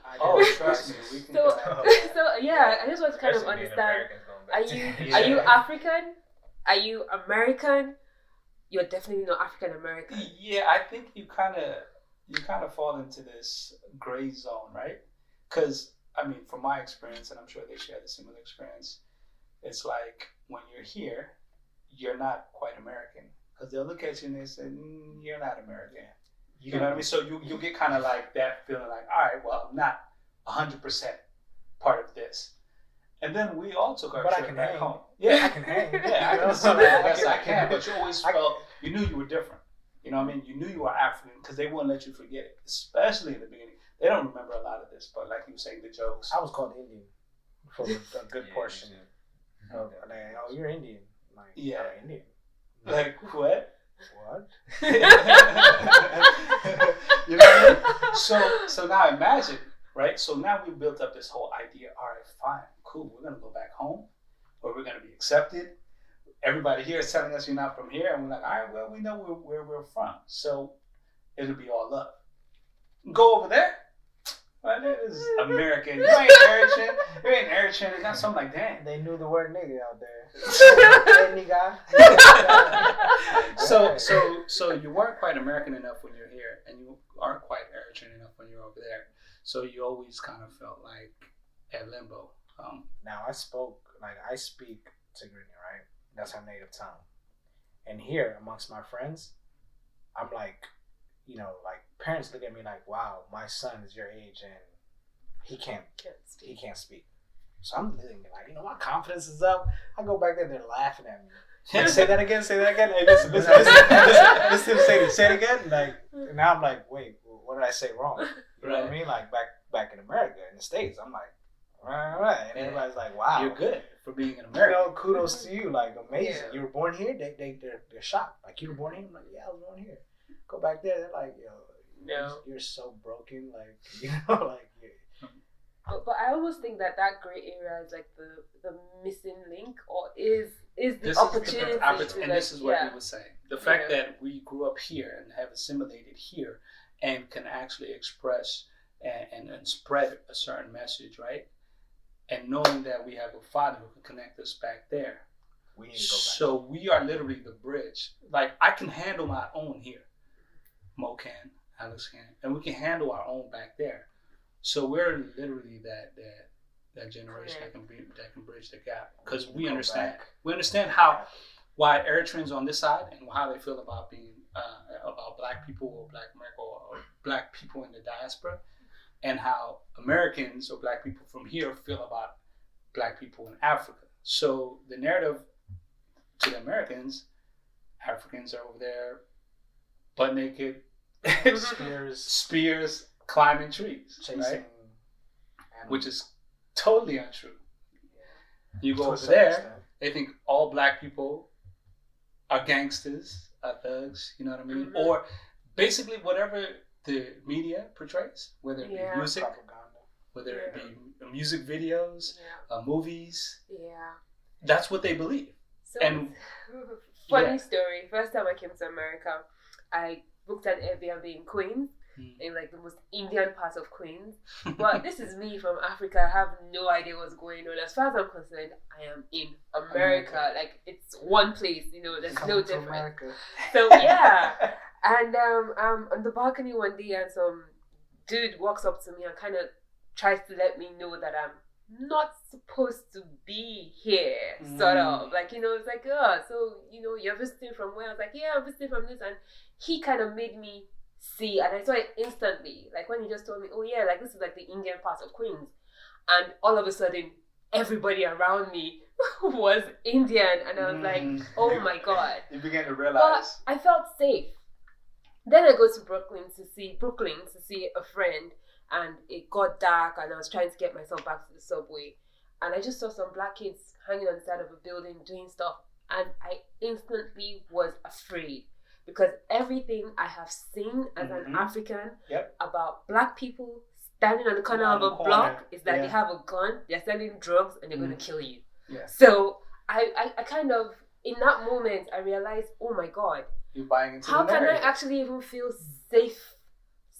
Trust me. We can So yeah, I just want to kind of understand. Are you African? Are you American? You're definitely not African American. Yeah, I think you kind of fall into this gray zone, right? Because I mean, from my experience, and I'm sure they share the similar experience, it's like when you're here, you're not quite American because they'll look at you and they say, "You're not American." You know what I mean? So you get kind of like that feeling like, all right, well, I'm not 100% part of this. And then we all took our trip back home. Yeah, I can hang. Yeah, I can see that the best I can. But you always felt, you knew you were different. You know what I mean? You knew you were African because they wouldn't let you forget it, especially in the beginning. They don't remember a lot of this, but like you were saying, the jokes. I was called Indian for a good portion. Of, like, oh, you're Indian. Like, yeah. I'm Indian. Like, what? What? You know what I mean? So now imagine, right? So now we built up this whole idea. All right, fine, cool. We're gonna go back home, or we're gonna be accepted. Everybody here is telling us you're not from here, and we're like, all right, well, we know where we're from, so it'll be all love. Go over there. Well, that is American. You ain't Eritrean. You ain't Eritrean. It's not something like that. They knew the word nigga out there. Hey, nigga. So you weren't quite American enough when you're here, and you aren't quite Eritrean enough when you're over there. So you always kind of felt like at limbo. Now I speak Tigrinya, right? That's our native tongue. And here amongst my friends, I'm like, like parents look at me like, wow, my son is your age and he can't speak. So I'm thinking like, my confidence is up. I go back there, they're laughing at me. Like, say that again. Hey, listen, say it again. Like, now I'm like, wait, what did I say wrong? You know what I mean? Like back in America, in the States, I'm like, right. And everybody's like, wow, you're good for being an American. Kudos to you, like amazing. Yeah. You were born here. They're shocked. Like, you were born here. I'm like, yeah, I was born here. Go back there. They're like, no, you're so broken. Like, like. Yeah. But I almost think that gray area is like the missing link, or is the opportunity. And this is what he was saying. The fact that we grew up here and have assimilated here and can actually express and spread a certain message, right? And knowing that we have a father who can connect us back there. We need to go back. So we are literally the bridge. Like, I can handle my own here. Mo can, Alex can, and we can handle our own back there. So we're literally that generation that can bridge the gap, because we understand why Eritreans on this side and how they feel about being about Black people or Black America or Black people in the diaspora, and how Americans or Black people from here feel about Black people in Africa. So the narrative to the Americans, Africans are over there butt naked, spears, climbing trees, chasing, right? Which is totally untrue. You go over there, they think all Black people are gangsters, are thugs, you know what I mean? Mm-hmm. Or basically whatever the media portrays, whether it be music, propaganda, whether it be music videos, movies. Yeah. That's what they believe. So, and funny story. First time I came to America, I booked an Airbnb in Queens, in like the most Indian part of Queens. But this is me from Africa. I have no idea what's going on. As far as I'm concerned, I am in America. Like, it's one place, there's no difference. So yeah. And on the balcony one day, and some dude walks up to me and kind of tries to let me know that I'm not supposed to be here, sort of. Like, it's like, so, you're visiting from where? I was like, yeah, I'm visiting from this. And he kind of made me see, and I saw it instantly. Like, when he just told me, oh yeah, like, this is like the Indian part of Queens. And all of a sudden, everybody around me was Indian. And I was like, oh my God. You began to realize. But I felt safe. Then I go to Brooklyn to see a friend, and it got dark, and I was trying to get myself back to the subway, and I just saw some Black kids hanging on the side of a building doing stuff, and I instantly was afraid, because everything I have seen as an African about Black people standing on the corner of a block is that they have a gun, they're selling drugs, and they're going to kill you. Yeah. So I kind of, in that moment, I realized, oh my God, you're buying into how can I actually even feel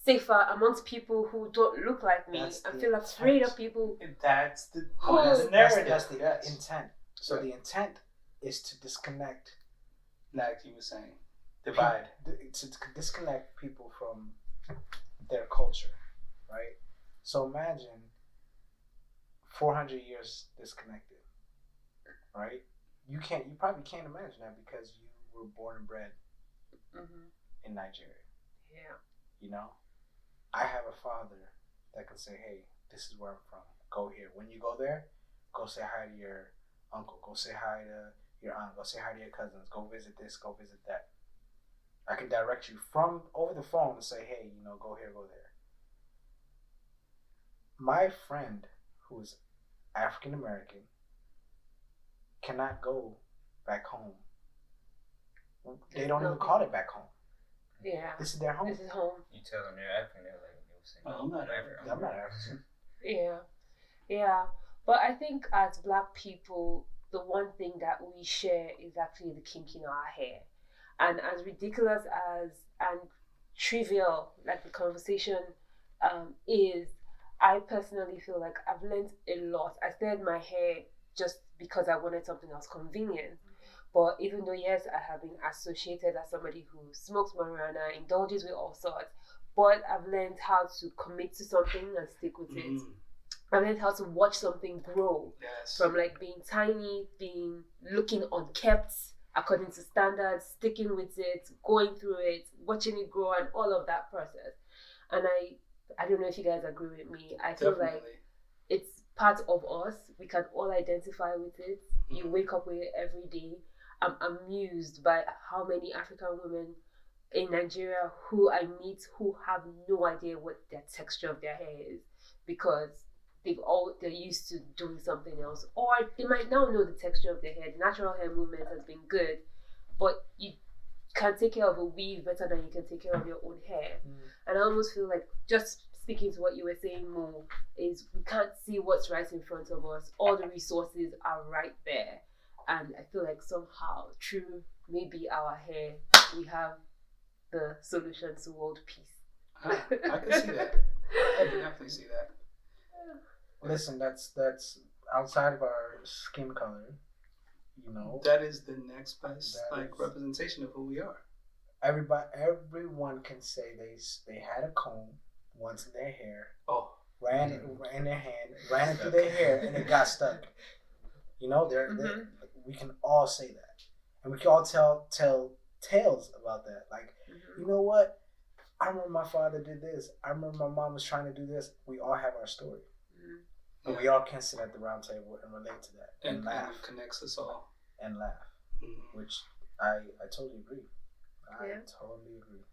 safer amongst people who don't look like me, and feel afraid of people? That's the narrative. That's the intent. So the intent is to disconnect, like you were saying, divide. To disconnect people from their culture, right? So imagine 400 years disconnected, right? You probably can't imagine that, because you were born and bred in Nigeria. Yeah. You know, I have a father that can say, "Hey, this is where I'm from. Go here. When you go there, go say hi to your uncle. Go say hi to your aunt. Go say hi to your cousins. Go visit this. Go visit that." I can direct you from over the phone and say, "Hey, you know, go here, go there." My friend, who is African American, cannot go back home. They don't even call it back home. Yeah. This is their home. This is home. You tell them they're African, they're like, you'll say, Oh, I'm not African. I'm not African. Yeah. Yeah. But I think as Black people, the one thing that we share is actually the kink in our hair. And as ridiculous as and trivial like the conversation is, I personally feel like I've learned a lot. I started my hair just because I wanted something that was convenient. But even though, yes, I have been associated as somebody who smokes marijuana, indulges with all sorts, but I've learned how to commit to something and stick with it. I've learned how to watch something grow from like being tiny, looking unkept, according to standards, sticking with it, going through it, watching it grow, and all of that process. And I don't know if you guys agree with me. I feel like it's part of us. We can all identify with it. You wake up with it every day. I'm amused by how many African women in Nigeria who I meet who have no idea what the texture of their hair is because they're used to doing something else, or they might now know the texture of their hair. The natural hair movement has been good, but you can take care of a weave better than you can take care of your own hair. And I almost feel like, just speaking to what you were saying more, is we can't see what's right in front of us. All the resources are right there, and I feel like somehow through maybe our hair we have the solution to world peace. I can see that. I can definitely see that. Listen, that's outside of our skin color, you know. That is the next best representation of who we are. Everyone can say they had a comb once in their hair. Ran it in their hand, ran it through their hair, and it got stuck. You know, we can all say that, and we can all tell tales about that. Like, you know what? I remember my father did this. I remember my mom was trying to do this. We all have our story. And we all can sit at the round table and relate to that and laugh. It connects us all. And laugh, which I totally agree. I totally agree.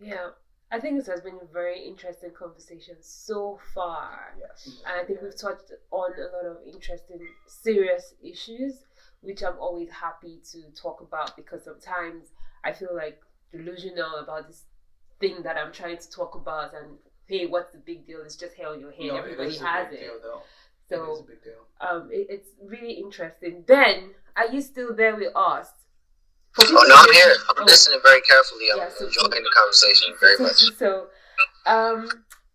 Yeah, I think this has been a very interesting conversation so far. Yes. And I think we've touched on a lot of interesting, serious issues, which I'm always happy to talk about because sometimes I feel like delusional about this thing that I'm trying to talk about and hey, what's the big deal? It's just hair on your head. No, everybody has it. Deal, though. So it is a big deal. It's really interesting. Ben, are you still there with us? Oh no, I'm here. I'm listening very carefully. I'm enjoying the conversation very much. So,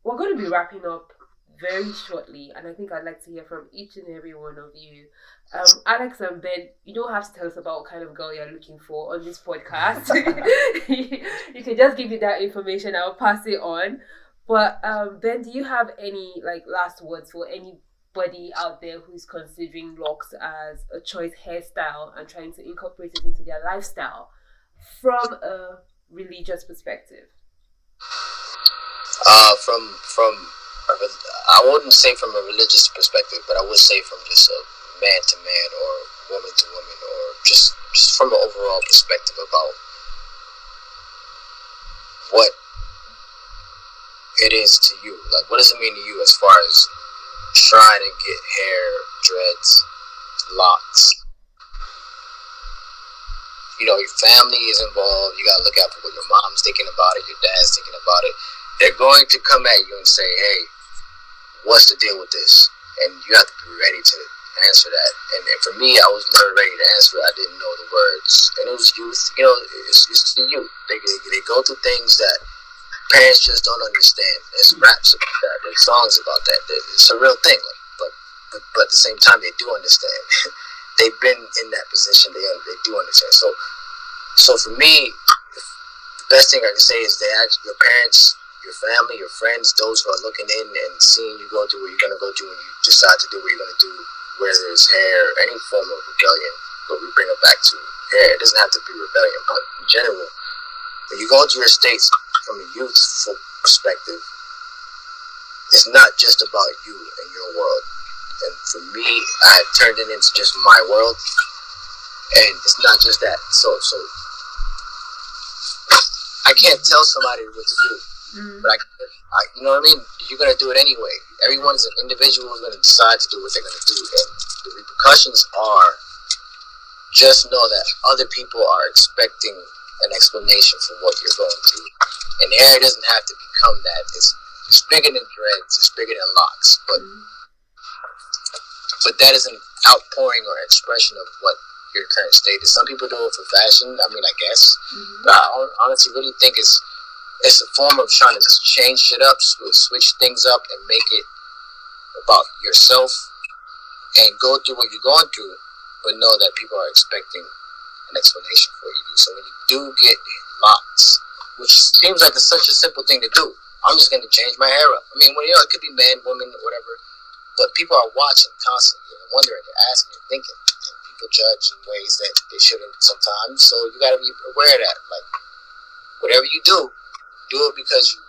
we're going to be wrapping up very shortly, and I think I'd like to hear from each and every one of you. Alex and Ben, you don't have to tell us about what kind of girl you're looking for on this podcast. You can just give me that information. I'll pass it on. But Ben, do you have any last words for anybody out there who's considering locks as a choice hairstyle and trying to incorporate it into their lifestyle from a religious perspective? I wouldn't say from a religious perspective, but I would say from just a man to man or woman to woman, or just from an overall perspective about what it is to you. Like, what does it mean to you as far as trying to get hair, dreads, locks? You know, your family is involved. You gotta look out for what your mom's thinking about it, your dad's thinking about it. They're going to come at you and say, hey, what's the deal with this? And you have to be ready to answer that. And for me, I was never ready to answer it. I didn't know the words. And it was youth. You know, it's the youth. They go through things that parents just don't understand. There's raps about that. There's songs about that. It's a real thing. But at the same time, they do understand. They've been in that position. They do understand. So for me, the best thing I can say is your parents, your family, your friends, those who are looking in and seeing you go through what you're going to go through when you decide to do what you're going to do, whether it's hair, any form of rebellion, but we bring it back to hair. It doesn't have to be rebellion, but in general, when you go into your states from a youth perspective, it's not just about you and your world. And for me, I turned it into just my world, and it's not just that. So I can't tell somebody what to do, but I, you know what I mean? You're gonna do it anyway. Everyone is an individual who's gonna decide to do what they're gonna do, and the repercussions are, just know that other people are expecting an explanation for what you're going through, and hair doesn't have to become that. It's bigger than dreads. It's bigger than locks, but that is an outpouring or expression of what your current state is. Some people do it for fashion. I mean, I guess, but I honestly really think it's a form of trying to change shit up, switch things up, and make it about yourself, and go through what you're going through, but know that people are expecting an explanation for what you do. So when you do get locks, which seems like it's such a simple thing to do, I'm just going to change my hair up. I mean, well, it could be man, woman, whatever, but people are watching constantly and wondering, they're asking, they're thinking, and people judge in ways that they shouldn't sometimes. So you got to be aware of that. Like, whatever you do it because you've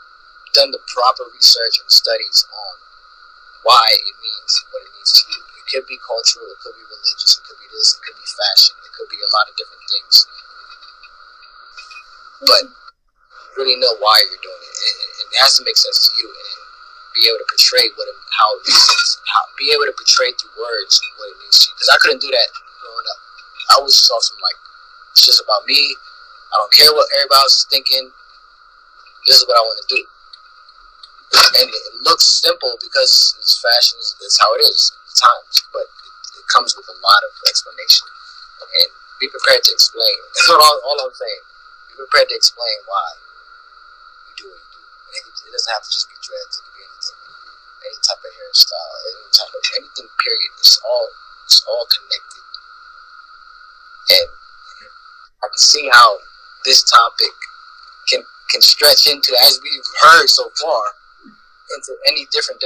done the proper research and studies on why it means what it means to you. It could be cultural, it could be religious, it could be this, it could be fashion, it could be a lot of different things. But really know why you're doing it. It has to make sense to you, and be able to portray how it makes sense. Be able to portray through words what it means to you. Because I couldn't do that growing up. I was just off some, like, it's just about me. I don't care what everybody else is thinking. This is what I want to do. And it looks simple because it's fashion, it's how it is at times, but it comes with a lot of explanation. And be prepared to explain. That's all I'm saying. Be prepared to explain why you do what you do. And it doesn't have to just be dreads. It could be anything, any type of hairstyle, anything. Period. It's all connected. And I can see how this topic can stretch into, as we've heard so far, into any different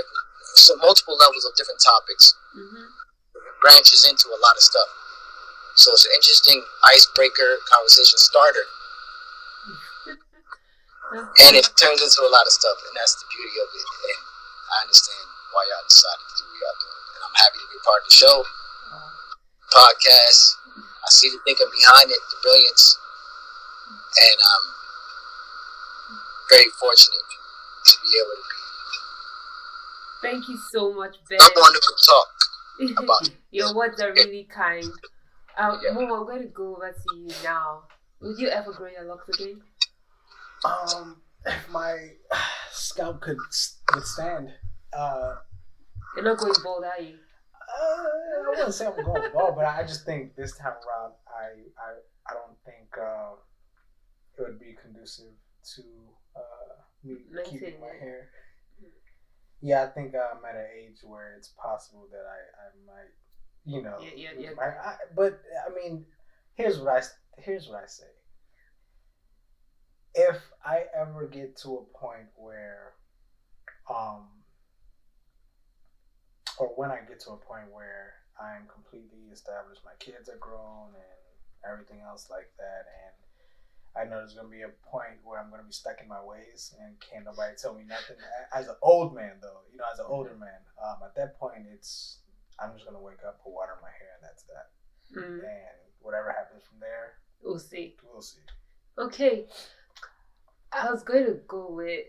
so multiple levels of different topics. It branches into a lot of stuff. So it's an interesting icebreaker conversation starter. And it turns into a lot of stuff, and that's the beauty of it. And I understand why y'all decided to do what y'all doing. And I'm happy to be a part of the show, podcast. I see the thinking behind it, the brilliance, and I'm very fortunate to be able to be. Thank you so much, Ben. I'm going to talk about Your words are really kind. Mom, I'm going to go over to you now. Would you ever grow your locks again? If my scalp could withstand. You're not going bald, are you? I wouldn't say I'm going bald, but I just think this time around, I don't think it would be conducive to me keeping my hair. Yeah, I think I'm at an age where it's possible that I might, but I mean, here's what I say. If I ever get to a point where, or when I get to a point where I'm completely established, my kids are grown and everything else like that, and I know there's going to be a point where I'm going to be stuck in my ways and can't nobody tell me nothing. As an old man, though, as an older man, at that point, I'm just going to wake up, put water in my hair, and that's that. And whatever happens from there, we'll see. Okay. I was going to go with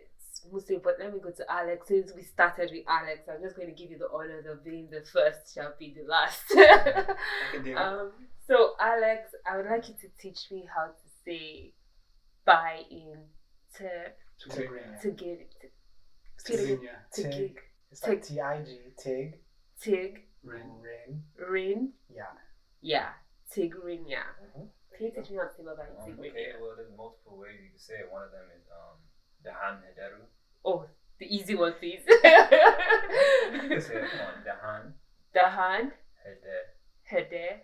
Musi, but let me go to Alex. Since we started with Alex, I'm just going to give you the honors of being the first, shall be the last. So, Alex, I would like you to teach me how to say bye in Tigrinya. Tig. It's like T-I-G. Tig. Tig. Rin. Yeah. Tigrinya. Can you teach me how to say bye in Tigrinya? Okay, well, there's multiple ways you can say it. One of them is Dahan Hederu. Oh, the easy one, please. You can say it on Dahan Hederu.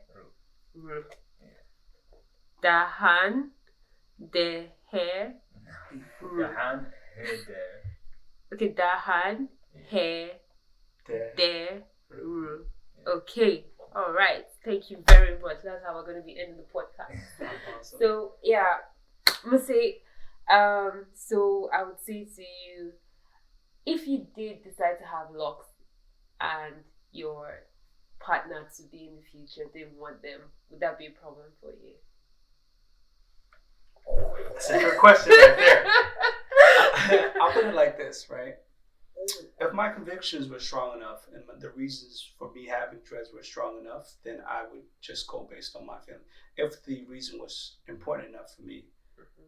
Dahan Hederu. Okay, Dahan Hederu. Okay, all right. Thank you very much. That's how we're going to be ending the podcast. So, yeah, I'm going to say, So I would say to you, if you did decide to have locks and your partner to be in the future didn't want them, would that be a problem for you? That's a good question right there. I'll put it like this, right? If my convictions were strong enough and the reasons for me having dreads were strong enough, then I would just go based on my feeling. If the reason was important enough for me,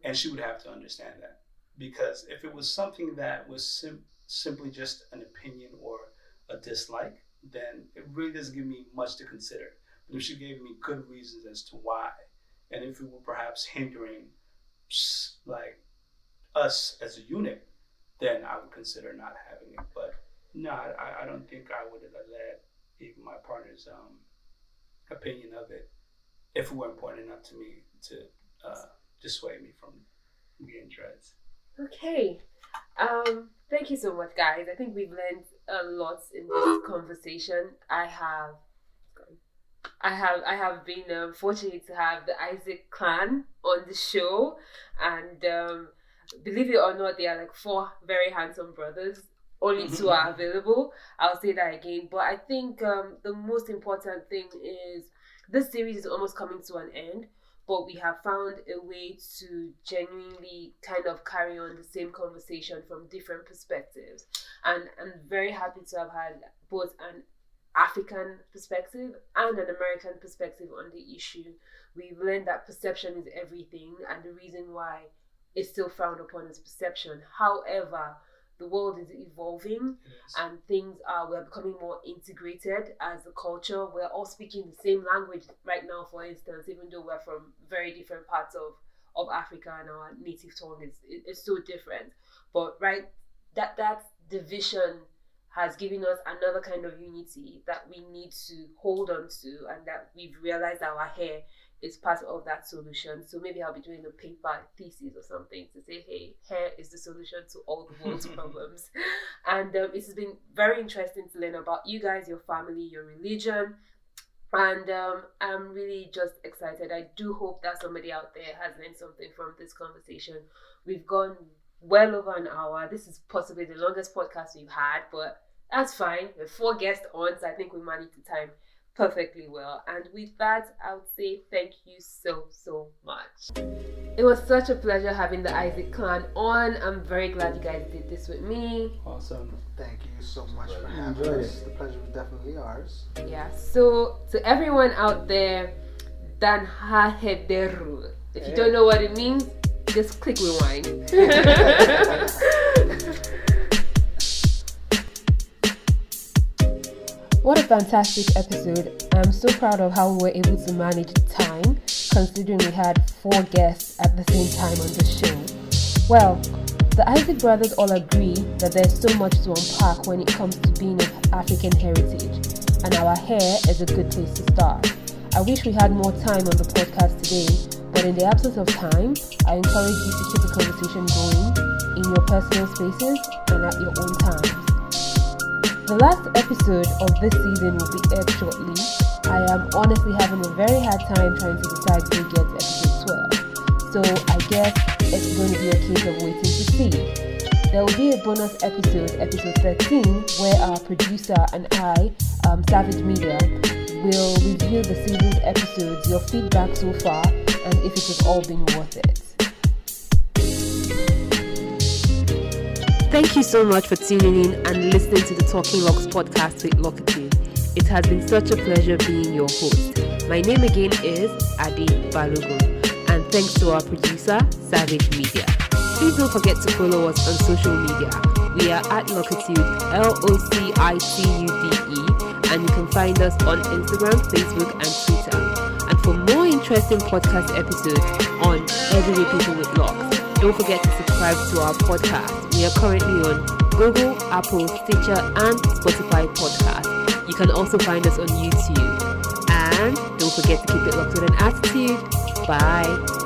and she would have to understand that. Because if it was something that was simply just an opinion or a dislike, then it really doesn't give me much to consider. But if she gave me good reasons as to why, and if it were perhaps hindering like us as a unit, then I would consider not having it. But no, I don't think I would have let even my partner's opinion of it, if it were important enough to me, to dissuade me from getting dreads. Okay. Thank you so much, guys. I think we've learned a lot in this conversation. I have been fortunate to have the Issac clan on the show, and believe it or not, they are like 4 very handsome brothers. Only 2 are available. I'll say that again. But I think the most important thing is this series is almost coming to an end, but we have found a way to genuinely kind of carry on the same conversation from different perspectives. And I'm very happy to have had both an African perspective and an American perspective on the issue. We've learned that perception is everything, and the reason why it's still frowned upon as perception. However, the world is evolving, and we're becoming more integrated as a culture. We're all speaking the same language right now, for instance, even though we're from very different parts of Africa, and our native tongue is so different. But right, that division has given us another kind of unity that we need to hold on to, and that we've realized our hair is part of that solution. So maybe I'll be doing a paper thesis or something to say, hey, hair is the solution to all the world's problems. And it's been very interesting to learn about you guys, your family, your religion. And I'm really just excited. I do hope that somebody out there has learned something from this conversation. We've gone well over an hour. This is possibly the longest podcast we've had, but that's fine. We have 4 guests on, so I think we managed the time perfectly well. And with that, I would say thank you so much. It was such a pleasure having the Issac clan on. I'm very glad you guys did this with me. Awesome. Thank you so much for having us. The pleasure was definitely ours. Yeah, so to everyone out there, Dan ha hederu. If you don't know what it means, just click rewind. What a fantastic episode. I'm so proud of how we were able to manage time, considering we had 4 guests at the same time on the show. Well, the Issac brothers all agree that there's so much to unpack when it comes to being of African heritage, and our hair is a good place to start. I wish we had more time on the podcast today, but in the absence of time, I encourage you to keep the conversation going in your personal spaces and at your own times. The last episode of this season will be aired shortly. I am honestly having a very hard time trying to decide who gets episode 12. So I guess it's going to be a case of waiting to see. There will be a bonus episode 13, where our producer and I, Savage Media, will review the season's episodes, your feedback so far, and if it has all been worth it. Thank you so much for tuning in and listening to the Talking Locs podcast with Locitude. It has been such a pleasure being your host. My name again is Adi Balogun, and thanks to our producer, Savage Media. Please don't forget to follow us on social media. We are at Locitude, LOCITUDE, and you can find us on Instagram, Facebook, and Twitter. And for more interesting podcast episodes on Everyday People with Locs, don't forget to subscribe to our podcast. We are currently on Google, Apple, Stitcher, and Spotify podcasts. You can also find us on YouTube. And don't forget to keep it locked with an attitude. Bye.